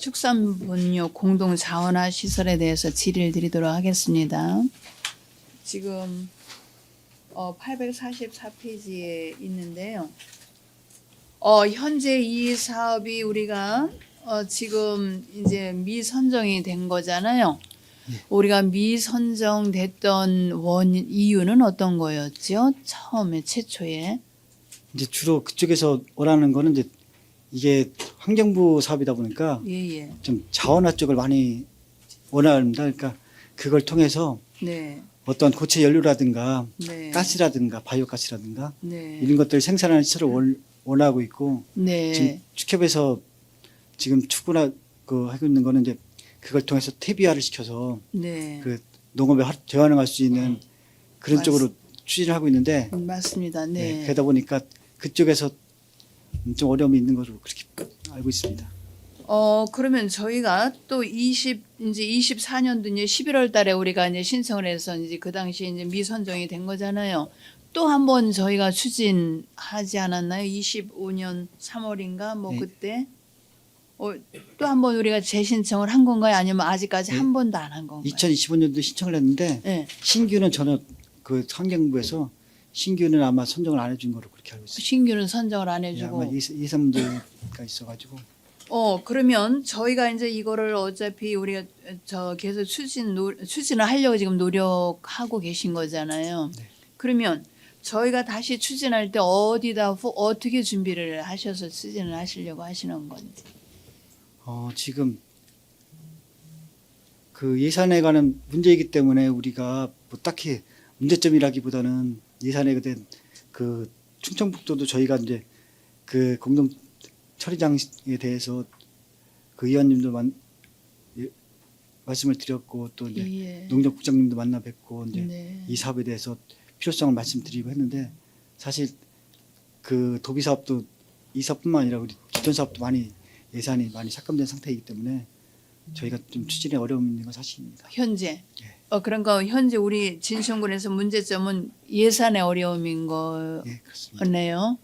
축산분뇨 공동 자원화 시설에 대해서 질의를 드리도록 하겠습니다. 지금 844페이지에 있는데요. 현재 이 사업이 우리가 지금 이제 미선정이 된 거잖아요. 우리가 미선정됐던 이유는 어떤 거였죠? 처음에 최초에. 이제 주로 그쪽에서 원하는 거는 이제 이게 환경부 사업이다 보니까 예. 좀 자원화 쪽을 많이 원합니다. 그러니까 그걸 통해서 네. 어떤 고체 연료라든가 네. 가스라든가 바이오가스라든가 네. 이런 것들을 생산하는 시설을 원하고 있고 네. 지금 축협에서 지금 추구나 하고 있는 거는 이제 그걸 통해서 퇴비화를 시켜서 네. 그 농업에 재활용할 수 있는 그런 쪽으로 추진을 하고 있는데 맞습니다. 네, 네. 그러다 보니까 그쪽에서 좀 어려움이 있는 것으로 그렇게 알고 있습니다. 그러면 저희가 또 이제 24년도 이제 11월 달에 우리가 이제 신청을 해서 이제 그 당시에 이제 미선정이 된 거잖아요. 또 한 번 저희가 추진하지 않았나요? 25년 3월인가 뭐 네. 그때 또 한 번 우리가 재신청을 한 건가요? 아니면 아직까지 네. 한 번도 안 한 건가요? 2025년도 신청을 했는데 네. 신규는 전혀 그 환경부에서 신규는 아마 선정을 안 해준 거로 그렇게 알고 있습니다. 신규는 선정을 안 예, 해주고. 아마 2, 3주가 있어가지고 그러면 저희가 이제 이거를 어차피 우리가 계속 추진을 하려고 지금 노력하고 계신 거잖아요. 네. 그러면 저희가 다시 추진할 때 어떻게 준비를 하셔서 추진을 하시려고 하시는 건지. 지금 그 예산에 관한 문제이기 때문에 우리가 뭐 딱히 문제점이라기보다는 예산에 된 그 충청북도도 저희가 이제 그 공동 처리장에 대해서 그 의원님도 말씀을 드렸고 또 이제 예. 농정국장님도 만나 뵙고 이제 네. 이 사업에 대해서 필요성을 말씀드리고 했는데 사실 그 도비 사업도 이 사업뿐만 아니라 우리 기존 사업도 예산이 많이 삭감된 상태이기 때문에 저희가 좀 추진에 어려움이 있는 건 사실입니다. 현재. 예. 그러니까 현재 우리 진천군에서 문제점은 예산의 어려움인 예, 그렇습니다. 거네요.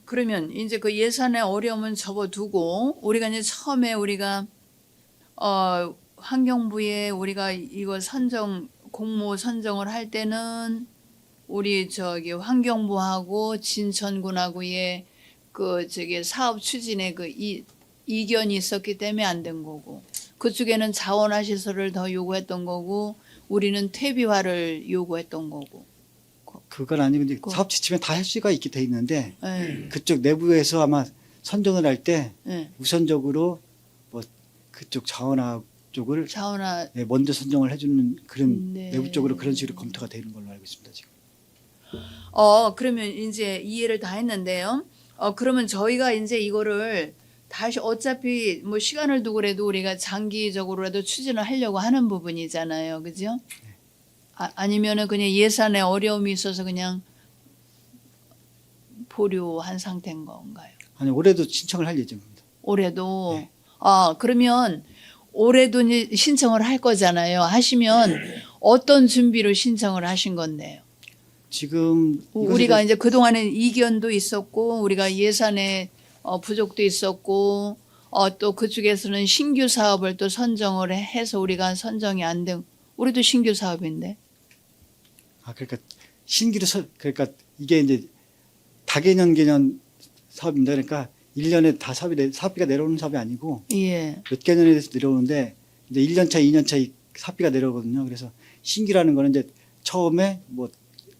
그러면 이제 그 예산의 어려움은 접어두고 우리가 이제 처음에 우리가 환경부에 우리가 이거 공모 선정을 할 때는 우리 환경부하고 진천군하고의 사업 추진에 이견이 있었기 때문에 안 된 거고 그쪽에는 자원화 시설을 더 요구했던 거고 우리는 퇴비화를 요구했던 거고. 그건 아니고 이제 사업 지침에 다 할 수가 있게 돼 있는데 네. 그쪽 내부에서 아마 선정을 할 때 네. 우선적으로 뭐 그쪽 자원화 쪽을 자원화. 먼저 선정을 해주는 그런 네. 내부적으로 그런 식으로 검토가 되는 걸로 알고 있습니다 지금. 그러면 이제 이해를 다 했는데요. 그러면 저희가 이제 이거를 다시 어차피 뭐 시간을 두고라도 우리가 장기적으로라도 추진을 하려고 하는 부분이잖아요. 그죠? 아니면은 그냥 예산에 어려움이 있어서 그냥 보류한 상태인 건가요? 아니 올해도 신청을 할 예정입니다. 올해도. 네. 그러면 올해도 이제 신청을 할 거잖아요. 하시면 어떤 준비로 신청을 하신 건데요? 지금 우리가 이제 그동안에 이견도 있었고 우리가 예산에 부족도 있었고 또 그쪽에서는 신규 사업을 또 선정을 해서 우리가 선정이 안 된 우리도 신규 사업인데. 그러니까 신규로 그러니까 이게 이제 가계년 개년 사업입니다. 그러니까 1년에 다 사업비가 내려오는 사업이 아니고 예. 몇 개년에 대해서 내려오는데 이제 1년 차, 2년 차 사업비가 내려오거든요. 그래서 신규라는 거는 이제 처음에 뭐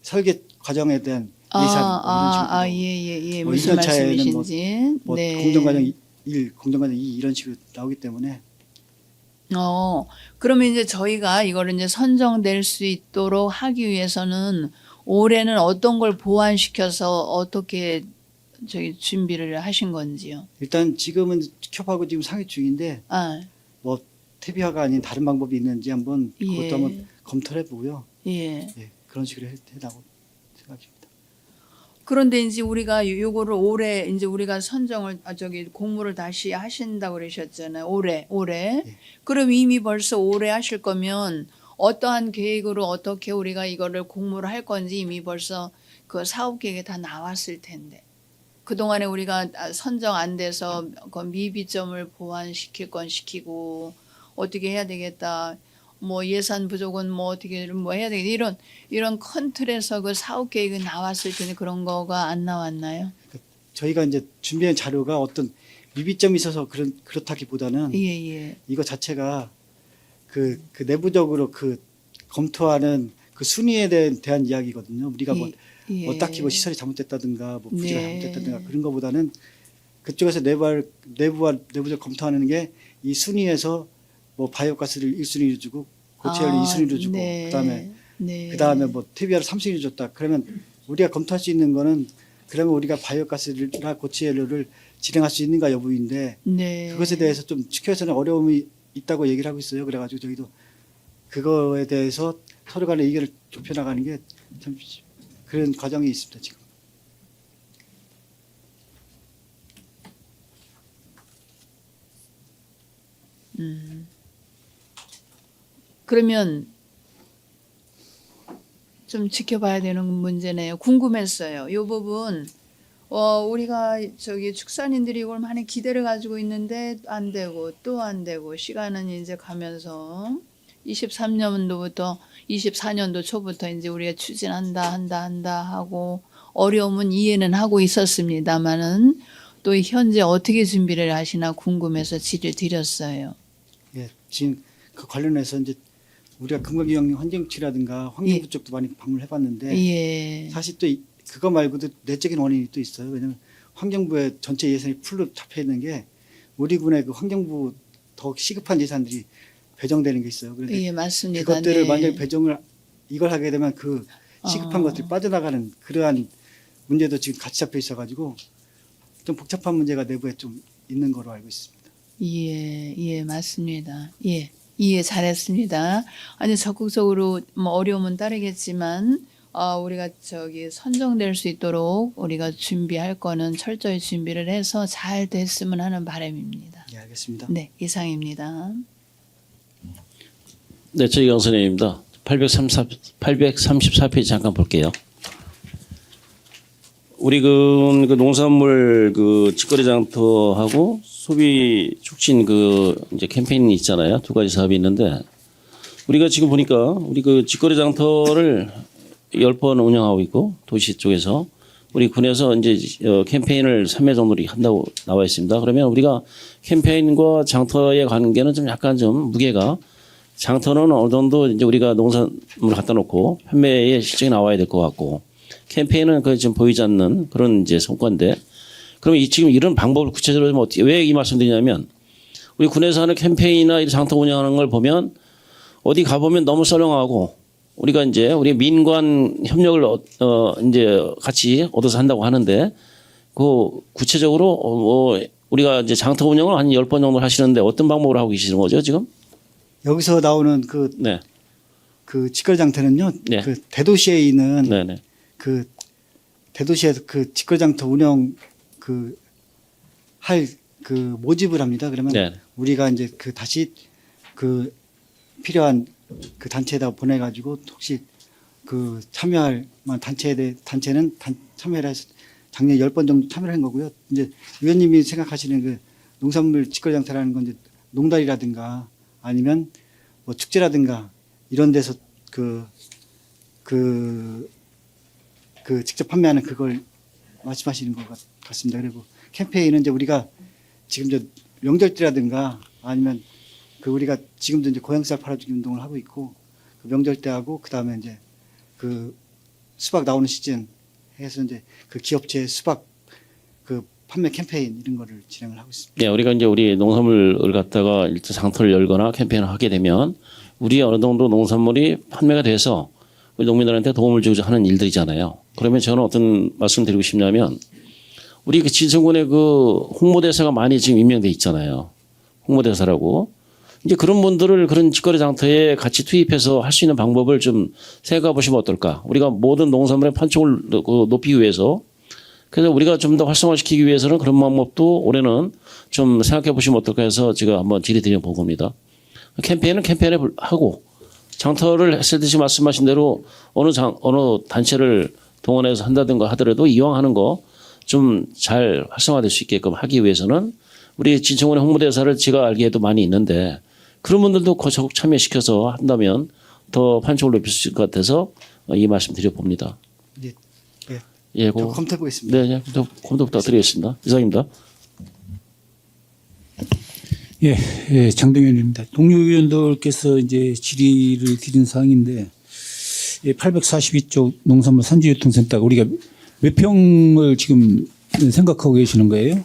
설계 과정에 대한 예산 이런 식으로 예. 뭐 무슨 1년 차에는 말씀이신지. 뭐 네. 공정과정 1, 공정과정 2 이런 식으로 나오기 때문에 그러면 이제 저희가 이거를 이제 선정될 수 있도록 하기 위해서는 올해는 어떤 걸 보완시켜서 어떻게 저기 준비를 하신 건지요? 일단 지금은 큐업하고 지금 상의 중인데 아, 뭐 퇴비화가 아닌 다른 방법이 있는지 한번 그것도 예. 한번 검토를 해보고요. 예. 예, 그런 식으로 해다고 생각합니다. 그런데 이제 우리가 요거를 올해 이제 우리가 선정을 공모를 다시 하신다고 그러셨잖아요. 올해. 예. 그럼 이미 벌써 올해 하실 거면 어떠한 계획으로 어떻게 우리가 이거를 공모를 할 건지 이미 벌써 그 사업 계획에 다 나왔을 텐데. 그동안에 우리가 선정 안 돼서 그 미비점을 보완시킬 건 시키고 어떻게 해야 되겠다. 뭐 예산 부족은 뭐 어떻게 뭐 해야 되겠다. 이런 큰 틀에서 그 사업 계획이 나왔을 텐데 그런 거가 안 나왔나요? 저희가 이제 준비한 자료가 어떤 미비점이 있어서 그렇다기보다는 예. 이거 자체가 그 내부적으로 그 검토하는 그 순위에 대한 이야기거든요. 우리가 뭐 딱히 뭐 시설이 잘못됐다든가 뭐 부지가 네. 잘못됐다든가 그런 거보다는 그쪽에서 내부적 검토하는 게 이 순위에서 뭐 바이오가스를 1순위로 주고 고체열을 2순위로 주고 그다음에 뭐 퇴비화를 3순위로 줬다. 그러면 우리가 검토할 수 있는 거는 그러면 우리가 바이오가스나 고체연료를 진행할 수 있는가 여부인데 네. 그것에 대해서 좀 지켜서는 어려움이 있다고 얘기를 하고 있어요. 그래가지고 저희도 그거에 대해서 서로 간의 의견을 좁혀 나가는 게 참 그런 과정이 있습니다 지금. 그러면 좀 지켜봐야 되는 문제네요. 궁금했어요. 이 부분 우리가 저기 축산인들이 이걸 많이 기대를 가지고 있는데 안 되고 또 안 되고 시간은 이제 가면서 23년도부터 24년도 초부터 이제 우리가 추진한다 하고 어려움은 이해는 하고 있었습니다만은 또 현재 어떻게 준비를 하시나 궁금해서 질의를 드렸어요. 예, 지금 그 관련해서 이제 우리가 금강기형 환경치라든가 환경부 쪽도 많이 방문을 해봤는데 예. 사실 또 그거 말고도 내적인 원인이 또 있어요. 왜냐하면 환경부의 전체 예산이 풀로 잡혀 있는 게 우리 군의 그 환경부 더 시급한 예산들이 배정되는 게 있어요. 그런데 예, 맞습니다. 그것들을 네. 만약에 배정을 이걸 하게 되면 그 시급한 것들이 빠져나가는 그러한 문제도 지금 같이 잡혀 있어가지고 좀 복잡한 문제가 내부에 좀 있는 거로 알고 있습니다. 예, 맞습니다. 예, 이해 잘했습니다. 아니, 적극적으로 뭐 어려움은 따르겠지만, 우리가 저기 선정될 수 있도록 우리가 준비할 거는 철저히 준비를 해서 잘 됐으면 하는 바람입니다. 예, 알겠습니다. 네, 이상입니다. 네, 저희경 선생님입니다. 834페이지 잠깐 볼게요. 우리 그 농산물 그 직거래 장터하고 소비 촉진 그 이제 캠페인이 있잖아요. 두 가지 사업이 있는데 우리가 지금 보니까 우리 그 직거래 장터를 10번 운영하고 있고 도시 쪽에서 우리 군에서 이제 캠페인을 3회 정도 한다고 나와 있습니다. 그러면 우리가 캠페인과 장터의 관계는 좀 약간 좀 무게가 장터는 어느 정도 이제 우리가 농산물 갖다 놓고 판매에 실적이 나와야 될 것 같고 캠페인은 그 지금 보이지 않는 그런 이제 성과인데 그러면 지금 이런 방법을 구체적으로 좀 어떻게 왜 이 말씀드리냐면 우리 군에서 하는 캠페인이나 이 장터 운영하는 걸 보면 어디 가보면 너무 썰렁하고 우리가 이제 우리 민관 협력을 이제 같이 얻어서 한다고 하는데 그 구체적으로 뭐 우리가 이제 장터 운영을 한 10번 정도 하시는데 어떤 방법으로 하고 계시는 거죠 지금? 여기서 나오는 네. 그 직거래 장터는요. 네. 그 대도시에 있는 네네. 그 대도시에서 그 직거래 장터 운영 그 할 그 모집을 합니다. 그러면 네. 우리가 이제 그 다시 그 필요한 그 단체에다 보내가지고 혹시 그 참여할 만 단체는 참여를 해서 작년 10번 정도 참여를 한 거고요. 이제 위원님이 생각하시는 그 농산물 직거래 장터라는 건 이제 농달이라든가 아니면 뭐 축제라든가 이런 데서 그 직접 판매하는 그걸 말씀하시는 것 같습니다. 그리고 캠페인은 이제 우리가 지금 저 명절 때라든가 아니면 그 우리가 지금도 이제 고향쌀 팔아주기 운동을 하고 있고 그 명절 때 하고 그 다음에 이제 그 수박 나오는 시즌 해서 이제 그 기업체 수박 그 판매 캠페인 이런 거를 진행을 하고 있습니다. 네, 우리가 이제 우리 농산물을 갖다가 일단 장터를 열거나 캠페인을 하게 되면 우리 어느 정도 농산물이 판매가 돼서 우리 농민들한테 도움을 주고자 하는 일들이잖아요. 그러면 저는 어떤 말씀드리고 싶냐면 우리 그 진천군에 그 홍보대사가 많이 지금 임명돼 있잖아요. 홍보대사라고. 이제 그런 분들을 그런 직거래 장터에 같이 투입해서 할 수 있는 방법을 좀 생각해 보시면 어떨까. 우리가 모든 농산물의 판촉을 높이기 위해서 그래서 우리가 좀 더 활성화시키기 위해서는 그런 방법도 올해는 좀 생각해 보시면 어떨까 해서 제가 한번 질의드려 본 겁니다. 캠페인은 캠페인에 하고 장터를 했을 때 지금 말씀하신 대로 어느 단체를 동원해서 한다든가 하더라도 이왕 하는 거 좀 잘 활성화될 수 있게끔 하기 위해서는 우리 진천군의 홍보대사를 제가 알기에도 많이 있는데 그런 분들도 적극 참여시켜서 한다면 더 판촉을 높일 수 있을 것 같아서 이 말씀 드려봅니다. 예, 예. 예, 좀 검토해 보겠습니다. 네, 검토 부탁드리겠습니다. 이상입니다. 예, 예, 장동현입니다. 동료 의원들께서 이제 질의를 드린 사항인데, 예, 842쪽 농산물 산지유통센터 우리가 몇 평을 지금 생각하고 계시는 거예요?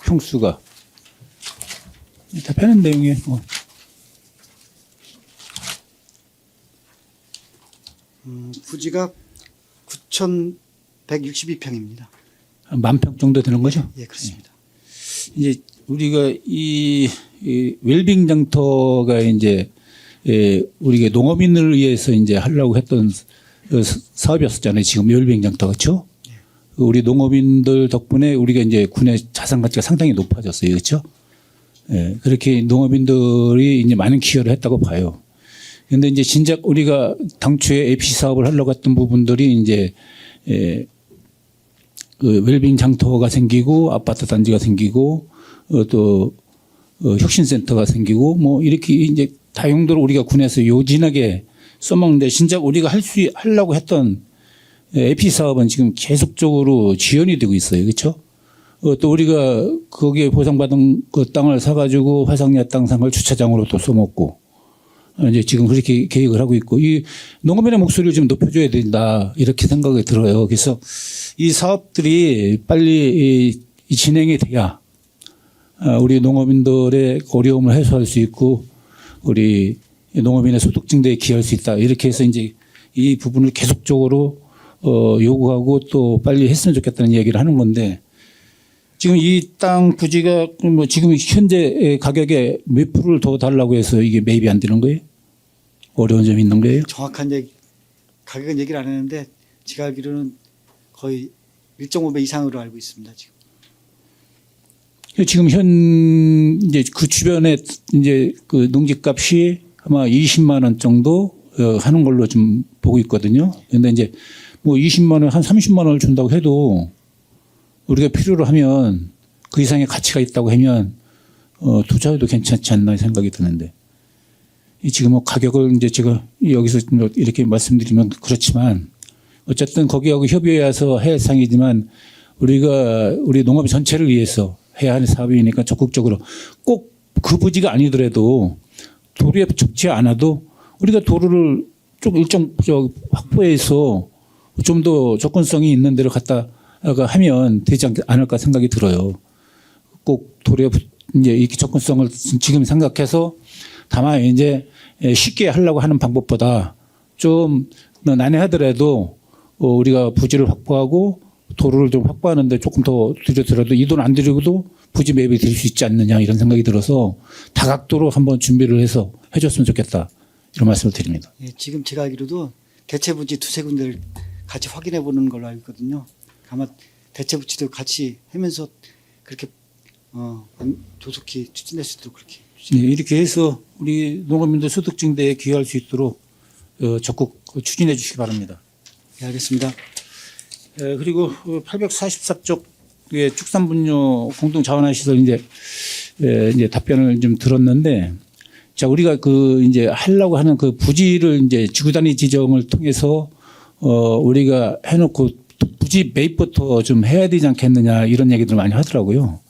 평수가. 답변은 내용에. 부지가 9,162평입니다. 한 10,000평 정도 되는 거죠? 예, 그렇습니다. 이제 우리가 이 웰빙 장터가 이제 우리가 농업인을 위해서 이제 하려고 했던 사업이었었잖아요. 지금 웰빙 장터 그렇죠? 우리 농업인들 덕분에 우리가 이제 군의 자산 가치가 상당히 높아졌어요. 그렇죠? 예, 그렇게 농업인들이 이제 많은 기여를 했다고 봐요. 그런데 이제 진작 우리가 당초에 APC 사업을 하려고 했던 부분들이 이제 그 웰빙 장터가 생기고 아파트 단지가 생기고 또 혁신센터가 생기고 뭐 이렇게 이제 다용도로 우리가 군에서 요진하게 써먹는데 진작 우리가 하려고 했던 APC 사업은 지금 계속적으로 지연이 되고 있어요. 그렇죠? 또 우리가 거기에 보상받은 그 땅을 사가지고 화상야 땅 산 걸 주차장으로 또 써먹고 이제 지금 그렇게 계획을 하고 있고 이 농업인의 목소리를 좀 높여줘야 된다 이렇게 생각이 들어요. 그래서 이 사업들이 빨리 진행이 돼야 우리 농업인들의 어려움을 해소할 수 있고 우리 농업인의 소득 증대에 기여할 수 있다. 이렇게 해서 이제 이 부분을 계속적으로 요구하고 또 빨리 했으면 좋겠다는 얘기를 하는 건데 지금 이 땅 부지가 뭐 지금 현재 가격에 몇 프로를 더 달라고 해서 이게 매입이 안 되는 거예요? 어려운 점이 있는 거예요? 정확한 가격은 얘기를 안 했는데 제가 알기로는 거의 1.5배 이상으로 알고 있습니다. 지금 이제 그 주변에 이제 그 농지값이 아마 20만 원 정도 하는 걸로 좀 보고 있거든요. 그런데 이제 뭐 20만 원, 한 30만 원을 준다고 해도 우리가 필요로 하면 그 이상의 가치가 있다고 하면 투자해도 괜찮지 않나 생각이 드는데 지금 뭐 가격을 이제 제가 여기서 이렇게 말씀드리면 그렇지만 어쨌든 거기하고 협의해서 할 상이지만 우리가 우리 농업 전체를 위해서 해야 하는 사업이니까 적극적으로 꼭 그 부지가 아니더라도 도로에 접지 않아도 우리가 도로를 좀 일정 확보해서 좀 더 접근성이 있는 데로 갖다가 하면 되지 않을까 생각이 들어요. 꼭 도로에 이제 이렇게 접근성을 지금 생각해서 다만 이제 쉽게 하려고 하는 방법보다 좀 난해하더라도 우리가 부지를 확보하고 도로를 좀 확보하는데 조금 더 들여더라도 이 돈 안 들여도 부지 매입이 될 수 있지 않느냐 이런 생각이 들어서 다각도로 한번 준비를 해서 해줬으면 좋겠다 이런 말씀을 드립니다. 예, 지금 제가 알기로도 대체 부지 두세 군데를 같이 확인해 보는 걸로 알고 있거든요. 아마 대체 부지도 같이 하면서 그렇게 조속히 추진할 수 있도록 그렇게. 네, 이렇게 해서 우리 농업인들 소득 증대에 기여할 수 있도록 적극 추진해 주시기 바랍니다. 네, 알겠습니다. 그리고 844쪽의 축산분뇨 공동 자원화 시설 이제 답변을 좀 들었는데 자 우리가 그 이제 하려고 하는 그 부지를 이제 지구 단위 지정을 통해서 우리가 해놓고 부지 굳이 매입부터 좀 해야 되지 않겠느냐 이런 얘기들 많이 하더라고요.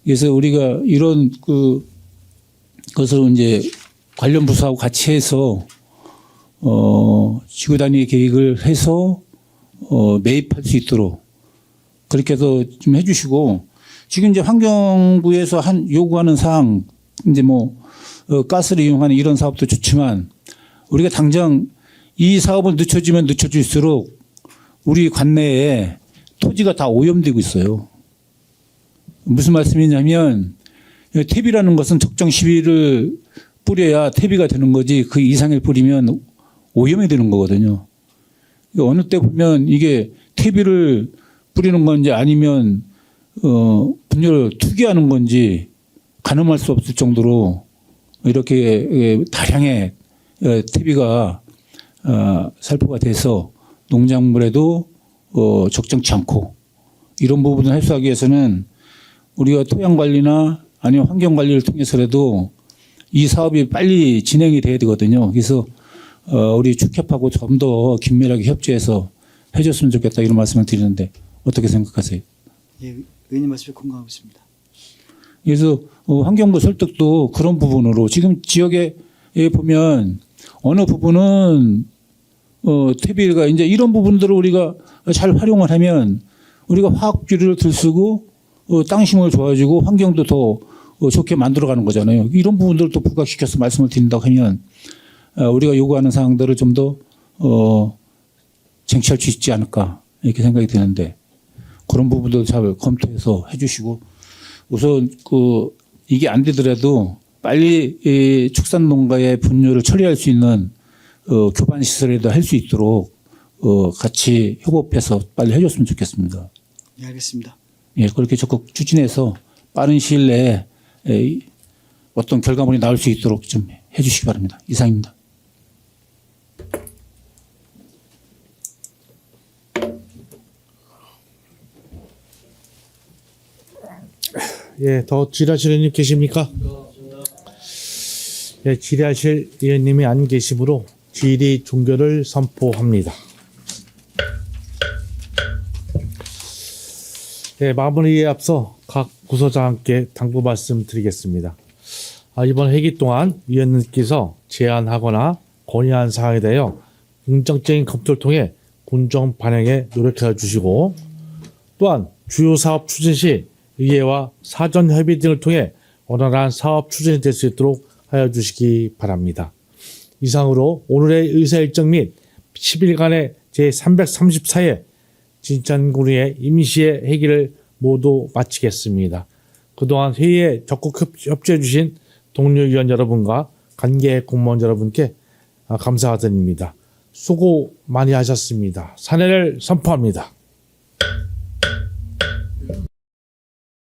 그래서 우리가 이런 그것을 이제 관련 부서하고 같이 해서 지구 단위 계획을 해서 매입할 수 있도록 그렇게 해서 좀 해주시고, 지금 이제 환경부에서 요구하는 사항, 이제 가스를 이용하는 이런 사업도 좋지만 우리가 당장 이 사업을 늦춰지면 늦춰질수록 우리 관내에 토지가 다 오염되고 있어요. 무슨 말씀이냐면 퇴비라는 것은 적정 시비를 뿌려야 퇴비가 되는 거지 그 이상을 뿌리면 오염이 되는 거거든요. 어느 때 보면 이게 퇴비를 뿌리는 건지 아니면 분뇨를 투기하는 건지 가늠할 수 없을 정도로 이렇게 다량의 퇴비가 살포가 돼서 농작물에도 적정치 않고, 이런 부분을 해소하기 위해서는 우리가 토양 관리나 아니면 환경 관리를 통해서라도 이 사업이 빨리 진행이 돼야 되거든요. 그래서 우리 축협하고 좀 더 긴밀하게 협조해서 해줬으면 좋겠다 이런 말씀을 드리는데 어떻게 생각하세요? 예, 의원님 말씀에 공감하고 있습니다. 그래서 환경부 설득도 그런 부분으로 지금 지역에 보면 어느 부분은 퇴비가 이제 이런 부분들을 우리가 잘 활용을 하면 우리가 화학비료를 덜 쓰고 땅심을 좋아지고 환경도 더 좋게 만들어가는 거잖아요. 이런 부분들을 또 부각시켜서 말씀을 드린다고 하면 우리가 요구하는 사항들을 좀 더 쟁취할 수 있지 않을까 이렇게 생각이 드는데, 그런 부분도 잘 검토해서 해주시고, 우선 이게 안 되더라도 빨리 축산 농가의 분뇨를 처리할 수 있는 교반 시설에도 할 수 있도록 같이 협업해서 빨리 해줬으면 좋겠습니다. 예, 알겠습니다. 예, 그렇게 적극 추진해서 빠른 시일 내에 어떤 결과물이 나올 수 있도록 좀 해주시기 바랍니다. 이상입니다. 예, 더 질의하실 의원님 계십니까? 예, 질의하실 의원님이 안 계시므로 질의 종결을 선포합니다. 예, 마무리에 앞서 각 부서장께 당부 말씀드리겠습니다. 이번 회기 동안 위원님께서 제안하거나 건의한 사항에 대하여 긍정적인 검토를 통해 공정 반영에 노력해 주시고, 또한 주요 사업 추진 시 의회와 사전 협의 등을 통해 원활한 사업 추진이 될 수 있도록 하여 주시기 바랍니다. 이상으로 오늘의 의사일정 및 10일간의 제334회 진천군의 임시회 회기를 모두 마치겠습니다. 그동안 회의에 적극 협조해 주신 동료 위원 여러분과 관계 공무원 여러분께 감사드립니다. 수고 많이 하셨습니다. 사례를 선포합니다.